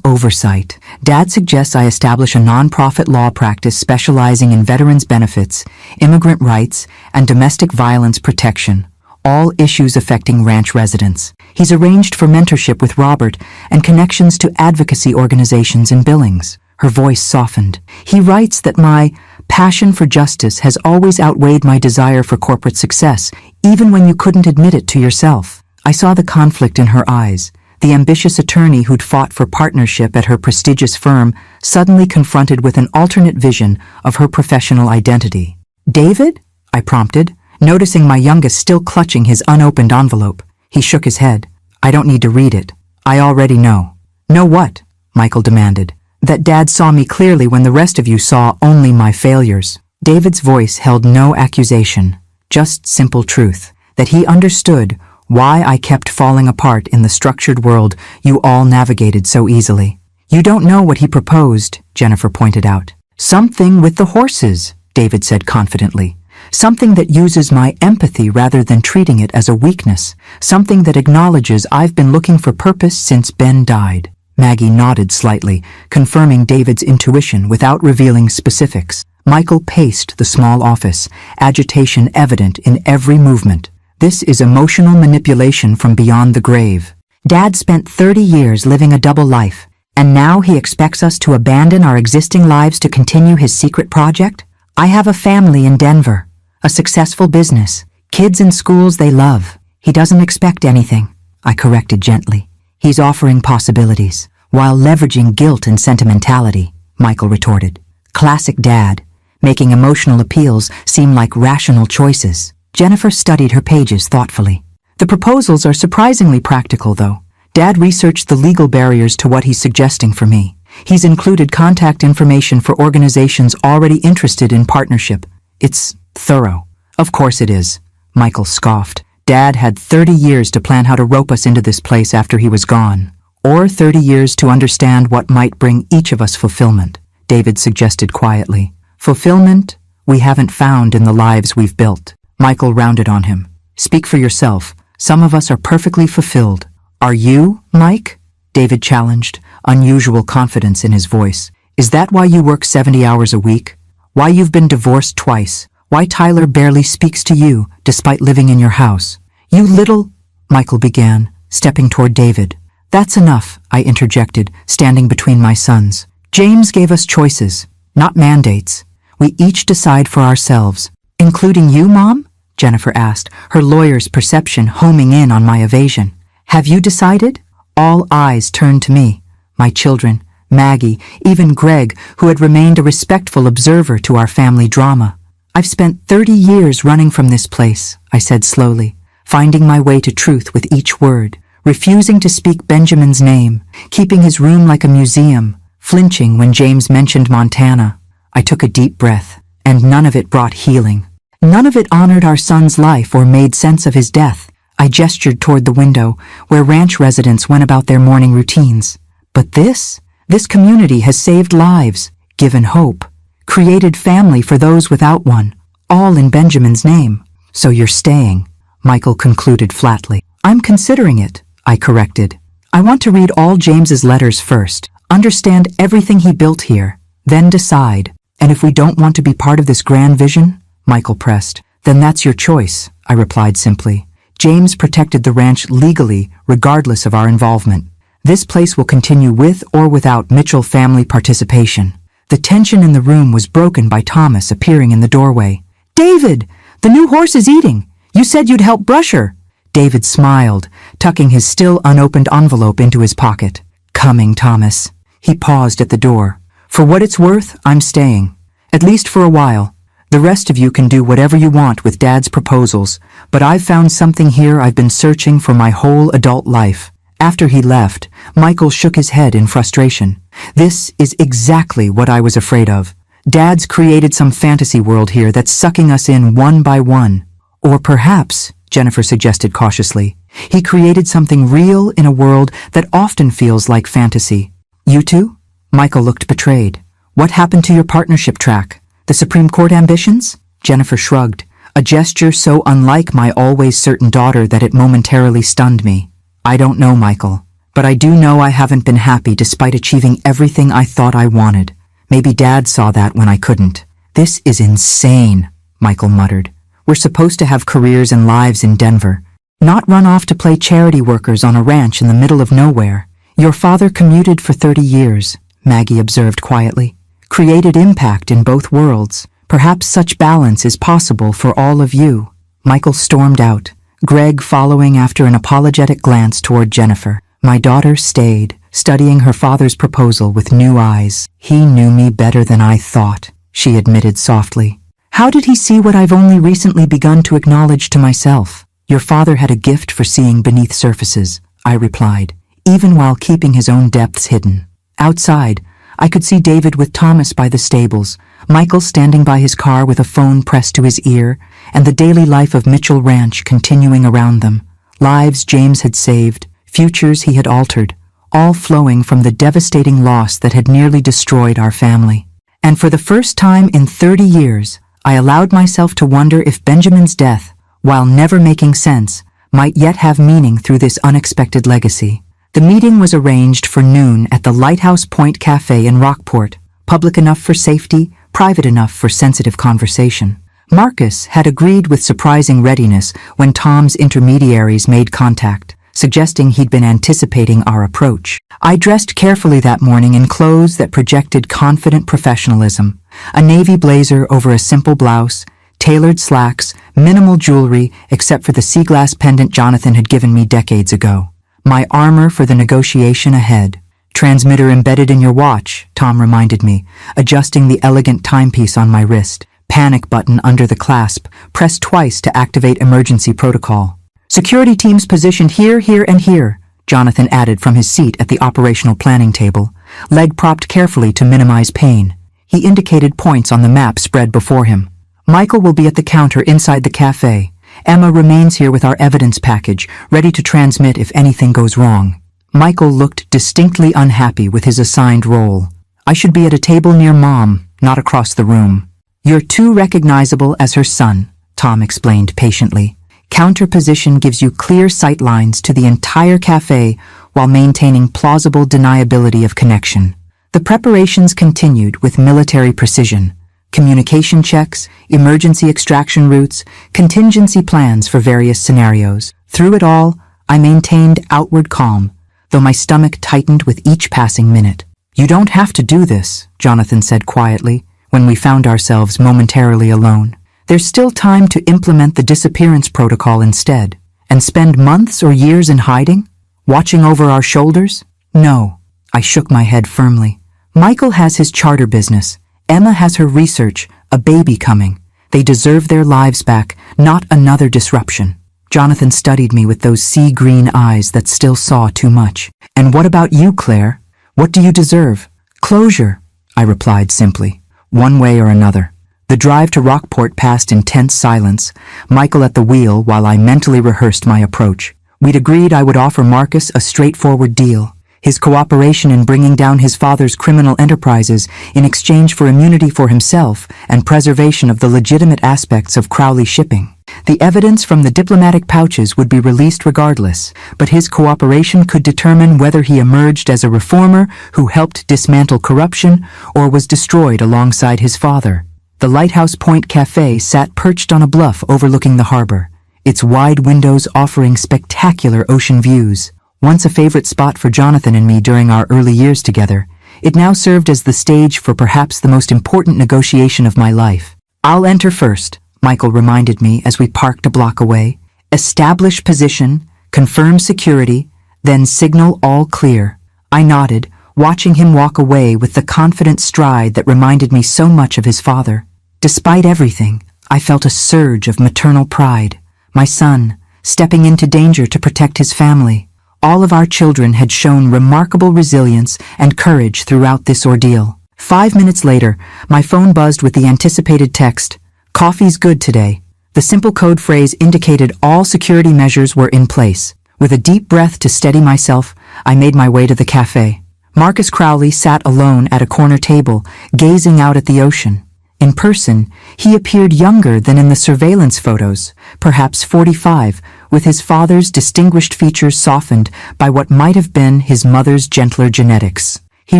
oversight. Dad suggests I establish a nonprofit law practice specializing in veterans' benefits, immigrant rights, and domestic violence protection, all issues affecting ranch residents. He's arranged for mentorship with Robert and connections to advocacy organizations in Billings." Her voice softened. "He writes that my passion for justice has always outweighed my desire for corporate success, even when you couldn't admit it to yourself." I saw the conflict in her eyes. The ambitious attorney who'd fought for partnership at her prestigious firm suddenly confronted with an alternate vision of her professional identity. "David?" I prompted, noticing my youngest still clutching his unopened envelope. He shook his head. "I don't need to read it. I already know." "Know what?" Michael demanded. "That Dad saw me clearly when the rest of you saw only my failures." David's voice held no accusation, just simple truth, that he understood why I kept falling apart in the structured world you all navigated so easily. "You don't know what he proposed," Jennifer pointed out. "Something with the horses," David said confidently. "Something that uses my empathy rather than treating it as a weakness. Something that acknowledges I've been looking for purpose since Ben died." Maggie nodded slightly, confirming David's intuition without revealing specifics. Michael paced the small office, agitation evident in every movement. "This is emotional manipulation from beyond the grave. Dad spent 30 years living a double life, and now he expects us to abandon our existing lives to continue his secret project? I have a family in Denver, a successful business, kids in schools they love. He doesn't expect anything," I corrected gently. "He's offering possibilities, while leveraging guilt and sentimentality," Michael retorted. "Classic Dad, making emotional appeals seem like rational choices. Jennifer studied her pages thoughtfully. The proposals are surprisingly practical, though. Dad researched the legal barriers to what he's suggesting for me. He's included contact information for organizations already interested in partnership. It's thorough. Of course it is, Michael scoffed. Dad had 30 years to plan how to rope us into this place after he was gone. Or 30 years to understand what might bring each of us fulfillment, David suggested quietly. Fulfillment we haven't found in the lives we've built. Michael rounded on him. Speak for yourself. Some of us are perfectly fulfilled. Are you, Mike? David challenged, unusual confidence in his voice. Is that why you work 70 hours a week? Why you've been divorced twice? Why Tyler barely speaks to you, despite living in your house? You little... Michael began, stepping toward David. That's enough, I interjected, standing between my sons. James gave us choices, not mandates. We each decide for ourselves. Including you, Mom? Jennifer asked, her lawyer's perception homing in on my evasion. Have you decided? All eyes turned to me. My children, Maggie, even Greg, who had remained a respectful observer to our family drama. I've spent 30 years running from this place, I said slowly, finding my way to truth with each word, refusing to speak Benjamin's name, keeping his room like a museum, flinching when James mentioned Montana. I took a deep breath, and none of it brought healing. None of it honored our son's life or made sense of his death. I gestured toward the window, where ranch residents went about their morning routines. But this community has saved lives, given hope, created family for those without one, all in Benjamin's name. So you're staying, Michael concluded flatly. I'm considering it, I corrected. I want to read all James's letters first, understand everything he built here, then decide. And if we don't want to be part of this grand vision, Michael pressed, then that's your choice, I replied simply. James protected the ranch legally, regardless of our involvement. This place will continue with or without Mitchell family participation. The tension in the room was broken by Thomas appearing in the doorway. David, the new horse is eating. You said you'd help brush her. David smiled, tucking his still unopened envelope into his pocket. Coming, Thomas. He paused at the door. For what it's worth, I'm staying. At least for a while. The rest of you can do whatever you want with Dad's proposals, but I've found something here I've been searching for my whole adult life. After he left, Michael shook his head in frustration. This is exactly what I was afraid of. Dad's created some fantasy world here that's sucking us in one by one. Or perhaps, Jennifer suggested cautiously, he created something real in a world that often feels like fantasy. You two? Michael looked betrayed. What happened to your partnership track? The Supreme Court ambitions? Jennifer shrugged, a gesture so unlike my always certain daughter that it momentarily stunned me. I don't know, Michael, but I do know I haven't been happy despite achieving everything I thought I wanted. Maybe Dad saw that when I couldn't. This is insane, Michael muttered. We're supposed to have careers and lives in Denver, not run off to play charity workers on a ranch in the middle of nowhere. Your father commuted for 30 years, Maggie observed quietly. Created impact in both worlds. Perhaps such balance is possible for all of you. Michael stormed out, Greg following after an apologetic glance toward Jennifer. My daughter stayed, studying her father's proposal with new eyes. He knew me better than I thought, she admitted softly. How did he see what I've only recently begun to acknowledge to myself? Your father had a gift for seeing beneath surfaces, I replied, even while keeping his own depths hidden. Outside, I could see David with Thomas by the stables, Michael standing by his car with a phone pressed to his ear, and the daily life of Mitchell Ranch continuing around them. Lives James had saved, futures he had altered, all flowing from the devastating loss that had nearly destroyed our family. And for the first time in 30 years, I allowed myself to wonder if Benjamin's death, while never making sense, might yet have meaning through this unexpected legacy. The meeting was arranged for noon at the Lighthouse Point Cafe in Rockport, public enough for safety, private enough for sensitive conversation. Marcus had agreed with surprising readiness when Tom's intermediaries made contact, suggesting he'd been anticipating our approach. I dressed carefully that morning in clothes that projected confident professionalism, a navy blazer over a simple blouse, tailored slacks, minimal jewelry except for the sea glass pendant Jonathan had given me decades ago. My armor for the negotiation ahead. Transmitter embedded in your watch, Tom reminded me, adjusting the elegant timepiece on my wrist. Panic button under the clasp, press twice to activate emergency protocol. Security teams positioned here, here, and here, Jonathan added from his seat at the operational planning table, leg propped carefully to minimize pain. He indicated points on the map spread before him. Michael will be at the counter inside the cafe. Emma remains here with our evidence package, ready to transmit if anything goes wrong. Michael looked distinctly unhappy with his assigned role. I should be at a table near Mom, not across the room. You're too recognizable as her son, Tom explained patiently. Counter position gives you clear sight lines to the entire cafe while maintaining plausible deniability of connection. The preparations continued with military precision. Communication checks, emergency extraction routes, contingency plans for various scenarios. Through it all, I maintained outward calm, though my stomach tightened with each passing minute. You don't have to do this, Jonathan said quietly, when we found ourselves momentarily alone. There's still time to implement the disappearance protocol instead, and spend months or years in hiding, watching over our shoulders? No, I shook my head firmly. Michael has his charter business. Emma has her research, a baby coming. They deserve their lives back, not another disruption. Jonathan studied me with those sea-green eyes that still saw too much. And what about you, Claire? What do you deserve? Closure, I replied simply, one way or another. The drive to Rockport passed in tense silence, Michael at the wheel while I mentally rehearsed my approach. We'd agreed I would offer Marcus a straightforward deal. His cooperation in bringing down his father's criminal enterprises in exchange for immunity for himself and preservation of the legitimate aspects of Crowley shipping. The evidence from the diplomatic pouches would be released regardless, but his cooperation could determine whether he emerged as a reformer who helped dismantle corruption or was destroyed alongside his father. The Lighthouse Point Cafe sat perched on a bluff overlooking the harbor, its wide windows offering spectacular ocean views. Once a favorite spot for Jonathan and me during our early years together, it now served as the stage for perhaps the most important negotiation of my life. I'll enter first, Michael reminded me as we parked a block away. Establish position, confirm security, then signal all clear. I nodded, watching him walk away with the confident stride that reminded me so much of his father. Despite everything, I felt a surge of maternal pride. My son, stepping into danger to protect his family. All of our children had shown remarkable resilience and courage throughout this ordeal. 5 minutes later, my phone buzzed with the anticipated text, "Coffee's good today." The simple code phrase indicated all security measures were in place. With a deep breath to steady myself, I made my way to the cafe. Marcus Crowley sat alone at a corner table, gazing out at the ocean. In person, he appeared younger than in the surveillance photos, perhaps 45, with his father's distinguished features softened by what might have been his mother's gentler genetics. He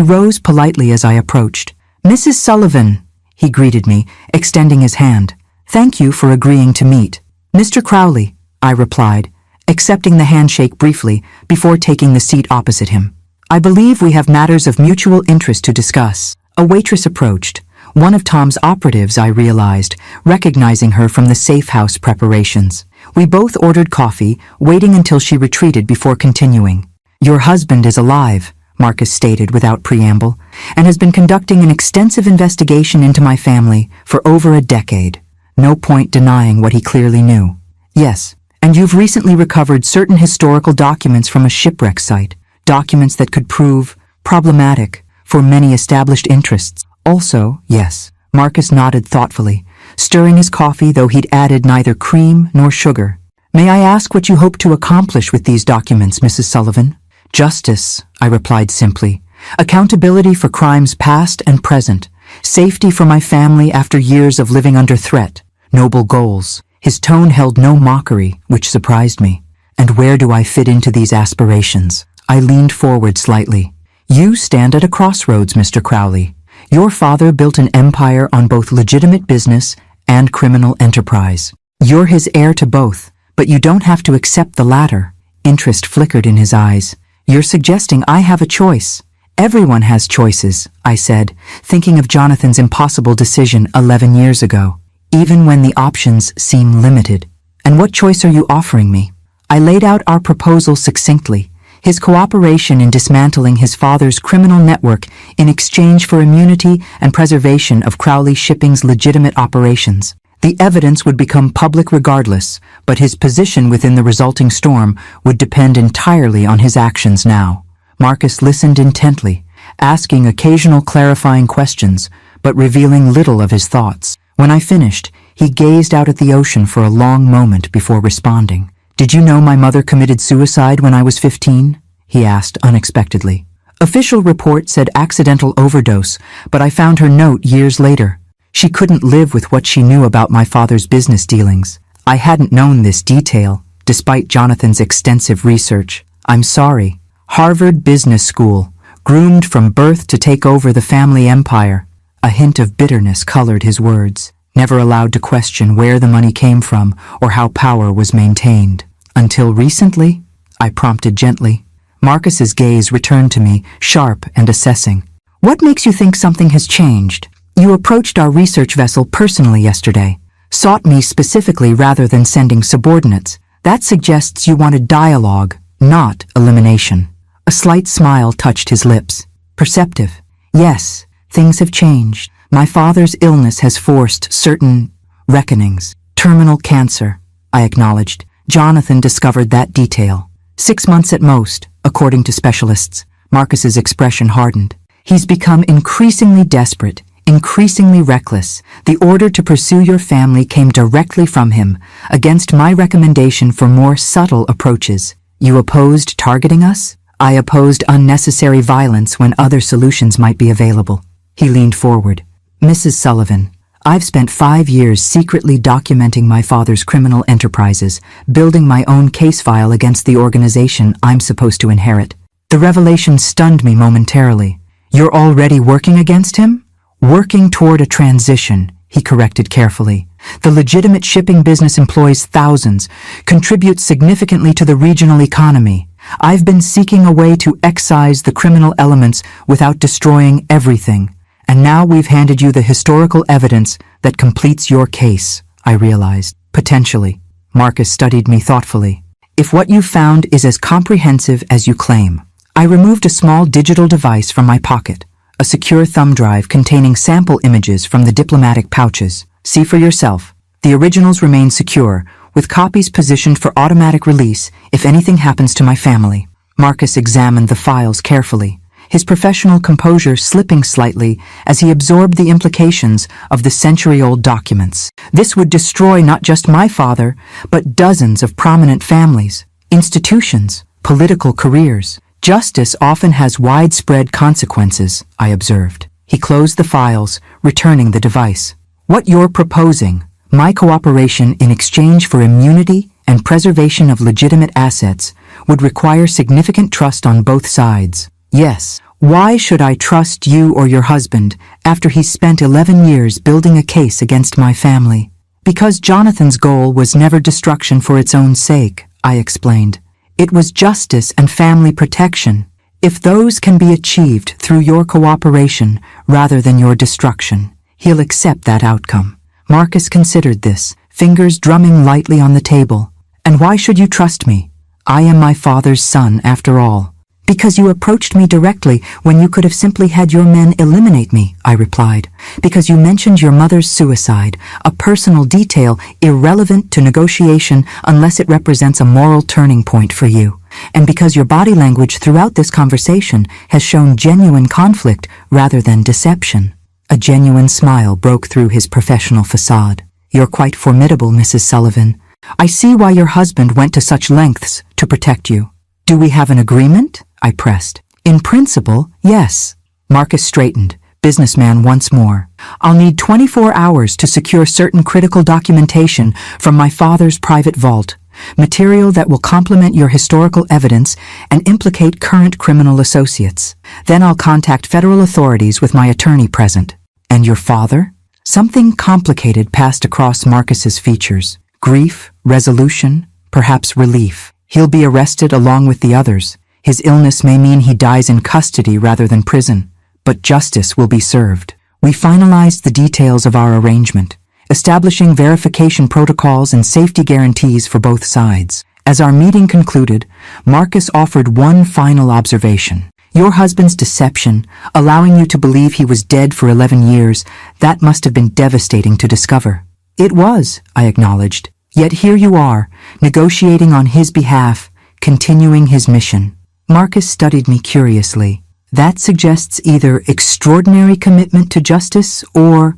rose politely as I approached. "Mrs. Sullivan," he greeted me, extending his hand. "Thank you for agreeing to meet." "Mr. Crowley," I replied, accepting the handshake briefly before taking the seat opposite him. "I believe we have matters of mutual interest to discuss." A waitress approached. One of Tom's operatives, I realized, recognizing her from the safe house preparations. We both ordered coffee, waiting until she retreated before continuing. "Your husband is alive," Marcus stated without preamble, "and has been conducting an extensive investigation into my family for over a decade." No point denying what he clearly knew. "Yes, and you've recently recovered certain historical documents from a shipwreck site, documents that could prove problematic for many established interests." "Also, yes," Marcus nodded thoughtfully, stirring his coffee though he'd added neither cream nor sugar. "May I ask what you hope to accomplish with these documents, Mrs. Sullivan?" "Justice," I replied simply. "Accountability for crimes past and present. Safety for my family after years of living under threat. Noble goals." His tone held no mockery, which surprised me. "And where do I fit into these aspirations?" I leaned forward slightly. "You stand at a crossroads, Mr. Crowley. Your father built an empire on both legitimate business and criminal enterprise. You're his heir to both, but you don't have to accept the latter." Interest flickered in his eyes. "You're suggesting I have a choice." "Everyone has choices," I said, thinking of Jonathan's impossible decision 11 years ago, "even when the options seem limited." "And what choice are you offering me?" I laid out our proposal succinctly, his cooperation in dismantling his father's criminal network in exchange for immunity and preservation of Crowley Shipping's legitimate operations. The evidence would become public regardless, but his position within the resulting storm would depend entirely on his actions now. Marcus listened intently, asking occasional clarifying questions, but revealing little of his thoughts. When I finished, he gazed out at the ocean for a long moment before responding. "Did you know my mother committed suicide when I was 15? He asked unexpectedly. "Official report said accidental overdose, but I found her note years later. She couldn't live with what she knew about my father's business dealings. I hadn't known this detail, despite Jonathan's extensive research. I'm sorry. Harvard Business School, groomed from birth to take over the family empire." A hint of bitterness colored his words. Never allowed to question where the money came from or how power was maintained. "Until recently?" I prompted gently. Marcus's gaze returned to me, sharp and assessing. "What makes you think something has changed? You approached our research vessel personally yesterday, sought me specifically rather than sending subordinates. That suggests you wanted dialogue, not elimination." A slight smile touched his lips. "Perceptive. Yes, things have changed. My father's illness has forced certain reckonings. Terminal cancer," I acknowledged. "Jonathan discovered that detail 6 months at most, according to specialists." Marcus's expression hardened. "He's become increasingly desperate, increasingly reckless. The order to pursue your family came directly from him, against my recommendation for more subtle approaches. You opposed targeting us? I opposed unnecessary violence when other solutions might be available." He leaned forward. "Mrs. Sullivan, I've spent 5 years secretly documenting my father's criminal enterprises, building my own case file against the organization I'm supposed to inherit." The revelation stunned me momentarily. "You're already working against him?" "Working toward a transition," he corrected carefully. "The legitimate shipping business employs thousands, contributes significantly to the regional economy. I've been seeking a way to excise the criminal elements without destroying everything. And now we've handed you the historical evidence that completes your case," I realized. "Potentially." Marcus studied me thoughtfully. "If what you found is as comprehensive as you claim." I removed a small digital device from my pocket, a secure thumb drive containing sample images from the diplomatic pouches. "See for yourself. The originals remain secure, with copies positioned for automatic release if anything happens to my family." Marcus examined the files carefully, his professional composure slipping slightly as he absorbed the implications of the century-old documents. "This would destroy not just my father, but dozens of prominent families, institutions, political careers. Justice often has widespread consequences," I observed. He closed the files, returning the device. "What you're proposing, my cooperation in exchange for immunity and preservation of legitimate assets, would require significant trust on both sides." "Yes. Why should I trust you or your husband after he's spent 11 years building a case against my family?" "Because Jonathan's goal was never destruction for its own sake," I explained. "It was justice and family protection. If those can be achieved through your cooperation rather than your destruction, he'll accept that outcome." Marcus considered this, fingers drumming lightly on the table. "And why should you trust me? I am my father's son, after all." "Because you approached me directly when you could have simply had your men eliminate me," I replied. "Because you mentioned your mother's suicide, a personal detail irrelevant to negotiation unless it represents a moral turning point for you. And because your body language throughout this conversation has shown genuine conflict rather than deception." A genuine smile broke through his professional facade. "You're quite formidable, Mrs. Sullivan. I see why your husband went to such lengths to protect you." "Do we have an agreement?" I pressed. "In principle, yes." Marcus straightened, businessman once more. "I'll need 24 hours to secure certain critical documentation from my father's private vault, material that will complement your historical evidence and implicate current criminal associates. Then I'll contact federal authorities with my attorney present." "And your father?" Something complicated passed across Marcus's features. Grief, resolution, perhaps relief. "He'll be arrested along with the others. His illness may mean he dies in custody rather than prison, but justice will be served." We finalized the details of our arrangement, establishing verification protocols and safety guarantees for both sides. As our meeting concluded, Marcus offered one final observation. Your husband's deception, allowing you to believe he was dead for 11 years, that must have been devastating to discover. It was, I acknowledged. Yet here you are, negotiating on his behalf, continuing his mission. Marcus studied me curiously. That suggests either extraordinary commitment to justice or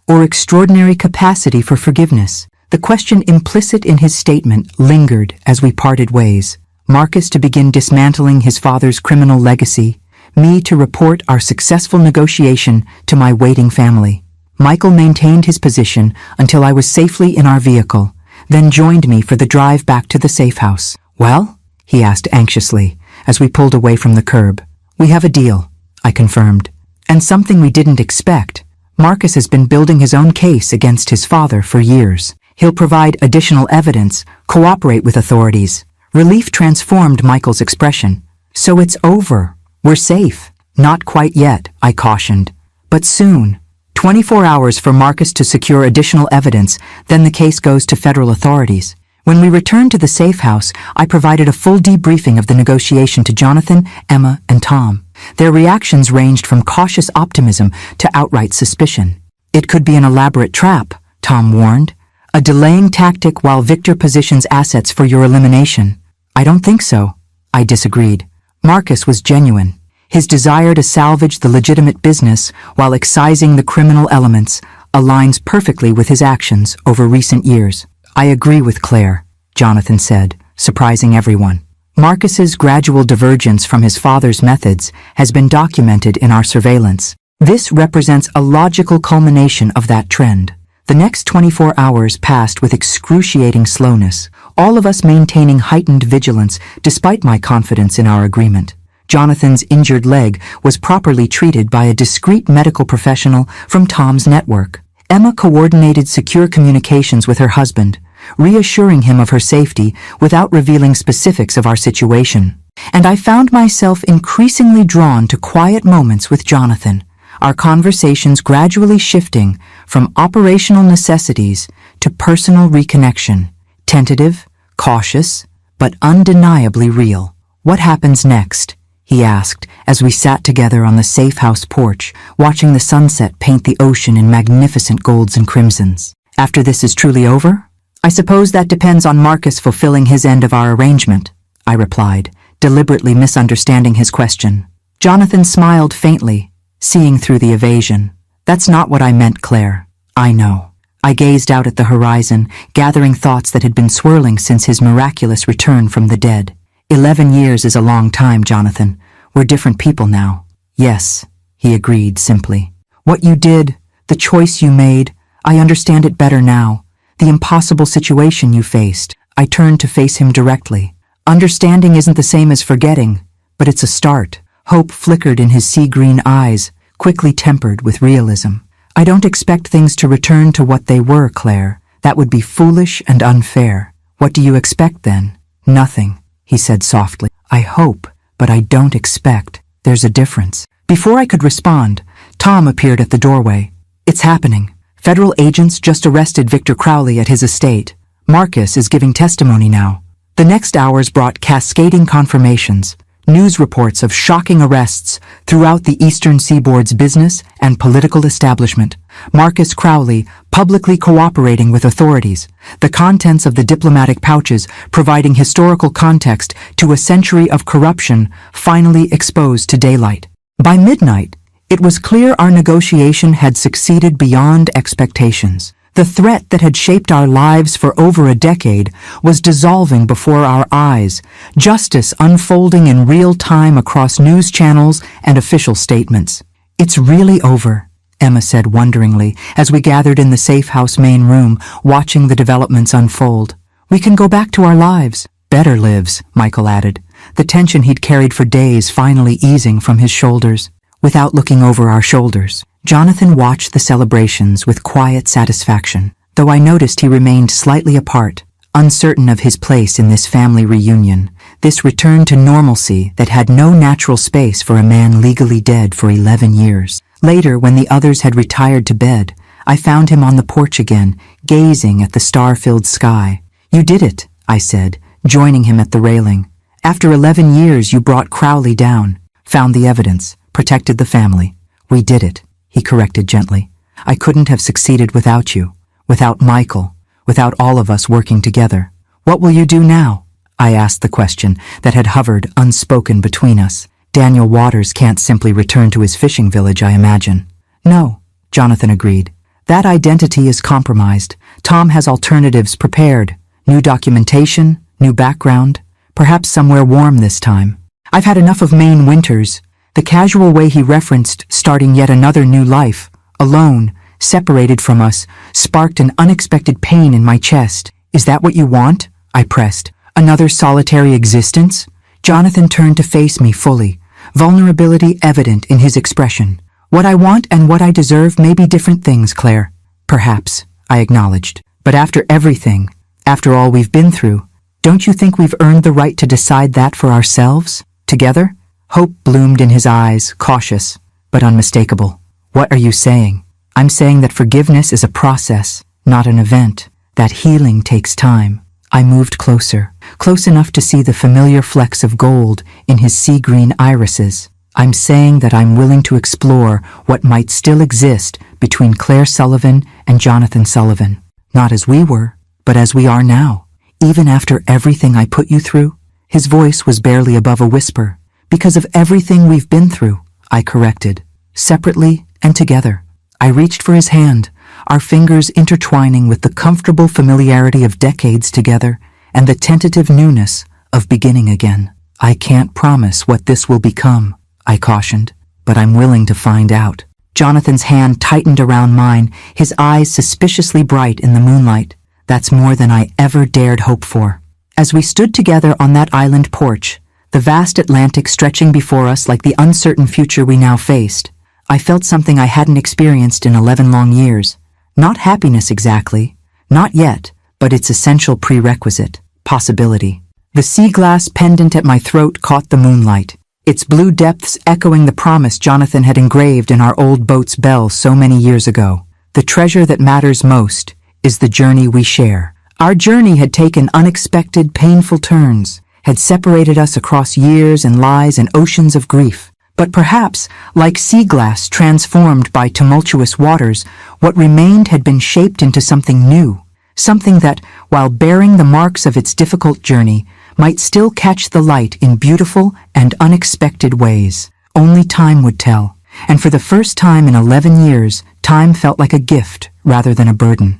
extraordinary capacity for forgiveness. The question implicit in his statement lingered as we parted ways. Marcus to begin dismantling his father's criminal legacy, me to report our successful negotiation to my waiting family. Michael maintained his position until I was safely in our vehicle, then joined me for the drive back to the safe house. Well? He asked anxiously, as we pulled away from the curb. We have a deal, I confirmed. And something we didn't expect. Marcus has been building his own case against his father for years. He'll provide additional evidence, cooperate with authorities. Relief transformed Michael's expression. So it's over. We're safe. Not quite yet, I cautioned. But soon. 24 hours for Marcus to secure additional evidence, then the case goes to federal authorities. When we returned to the safe house, I provided a full debriefing of the negotiation to Jonathan, Emma, and Tom. Their reactions ranged from cautious optimism to outright suspicion. It could be an elaborate trap, Tom warned. A delaying tactic while Victor positions assets for your elimination. I don't think so, I disagreed. Marcus was genuine. His desire to salvage the legitimate business while excising the criminal elements aligns perfectly with his actions over recent years. I agree with Claire, Jonathan said, surprising everyone. Marcus's gradual divergence from his father's methods has been documented in our surveillance. This represents a logical culmination of that trend. The next 24 hours passed with excruciating slowness, all of us maintaining heightened vigilance despite my confidence in our agreement. Jonathan's injured leg was properly treated by a discreet medical professional from Tom's network. Emma coordinated secure communications with her husband, reassuring him of her safety without revealing specifics of our situation. And I found myself increasingly drawn to quiet moments with Jonathan, our conversations gradually shifting from operational necessities to personal reconnection, tentative, cautious, but undeniably real. What happens next? He asked as we sat together on the safe house porch, watching the sunset paint the ocean in magnificent golds and crimsons. After this is truly over? I suppose that depends on Marcus fulfilling his end of our arrangement, I replied, deliberately misunderstanding his question. Jonathan smiled faintly, seeing through the evasion. That's not what I meant, Claire. I know. I gazed out at the horizon, gathering thoughts that had been swirling since his miraculous return from the dead. 11 years is a long time, Jonathan. We're different people now. Yes, he agreed simply. What you did, the choice you made, I understand it better now. The impossible situation you faced. I turned to face him directly. Understanding isn't the same as forgetting, but it's a start. Hope flickered in his sea-green eyes, quickly tempered with realism. I don't expect things to return to what they were, Claire. That would be foolish and unfair. What do you expect then? Nothing, he said softly. I hope, but I don't expect. There's a difference. Before I could respond, Tom appeared at the doorway. It's happening. Federal agents just arrested Victor Crowley at his estate. Marcus is giving testimony now. The next hours brought cascading confirmations, news reports of shocking arrests throughout the Eastern Seaboard's business and political establishment. Marcus Crowley publicly cooperating with authorities, the contents of the diplomatic pouches providing historical context to a century of corruption finally exposed to daylight. By midnight, it was clear our negotiation had succeeded beyond expectations. The threat that had shaped our lives for over a decade was dissolving before our eyes, justice unfolding in real time across news channels and official statements. It's really over, Emma said wonderingly as we gathered in the safe house main room, watching the developments unfold. We can go back to our lives. Better lives, Michael added, the tension he'd carried for days finally easing from his shoulders. Without looking over our shoulders, Jonathan watched the celebrations with quiet satisfaction, though I noticed he remained slightly apart, uncertain of his place in this family reunion, this return to normalcy that had no natural space for a man legally dead for 11 years. Later, when the others had retired to bed, I found him on the porch again, gazing at the star-filled sky. You did it, I said, joining him at the railing. After 11 years, you brought Crowley down, found the evidence, protected the family. We did it, he corrected gently. I couldn't have succeeded without you, without Michael, without all of us working together. What will you do now? I asked the question that had hovered unspoken between us. Daniel Waters can't simply return to his fishing village, I imagine. No, Jonathan agreed. That identity is compromised. Tom has alternatives prepared. New documentation, new background, perhaps somewhere warm this time. I've had enough of Maine winters. The casual way he referenced starting yet another new life, alone, separated from us, sparked an unexpected pain in my chest. Is that what you want? I pressed. Another solitary existence? Jonathan turned to face me fully, vulnerability evident in his expression. What I want and what I deserve may be different things, Claire. Perhaps, I acknowledged. But after everything, after all we've been through, don't you think we've earned the right to decide that for ourselves? Together? Hope bloomed in his eyes, cautious, but unmistakable. What are you saying? I'm saying that forgiveness is a process, not an event. That healing takes time. I moved closer, close enough to see the familiar flecks of gold in his sea-green irises. I'm saying that I'm willing to explore what might still exist between Claire Sullivan and Jonathan Sullivan. Not as we were, but as we are now. Even after everything I put you through? His voice was barely above a whisper. Because of everything we've been through, I corrected. Separately and together. I reached for his hand, our fingers intertwining with the comfortable familiarity of decades together and the tentative newness of beginning again. I can't promise what this will become, I cautioned, but I'm willing to find out. Jonathan's hand tightened around mine, his eyes suspiciously bright in the moonlight. That's more than I ever dared hope for. As we stood together on that island porch, the vast Atlantic stretching before us like the uncertain future we now faced, I felt something I hadn't experienced in 11 long years. Not happiness exactly, not yet, but its essential prerequisite, possibility. The sea glass pendant at my throat caught the moonlight, its blue depths echoing the promise Jonathan had engraved in our old boat's bell so many years ago. The treasure that matters most is the journey we share. Our journey had taken unexpected, painful turns, had separated us across years and lies and oceans of grief. But perhaps, like sea glass transformed by tumultuous waters, what remained had been shaped into something new, something that, while bearing the marks of its difficult journey, might still catch the light in beautiful and unexpected ways. Only time would tell, and for the first time in 11 years, time felt like a gift rather than a burden.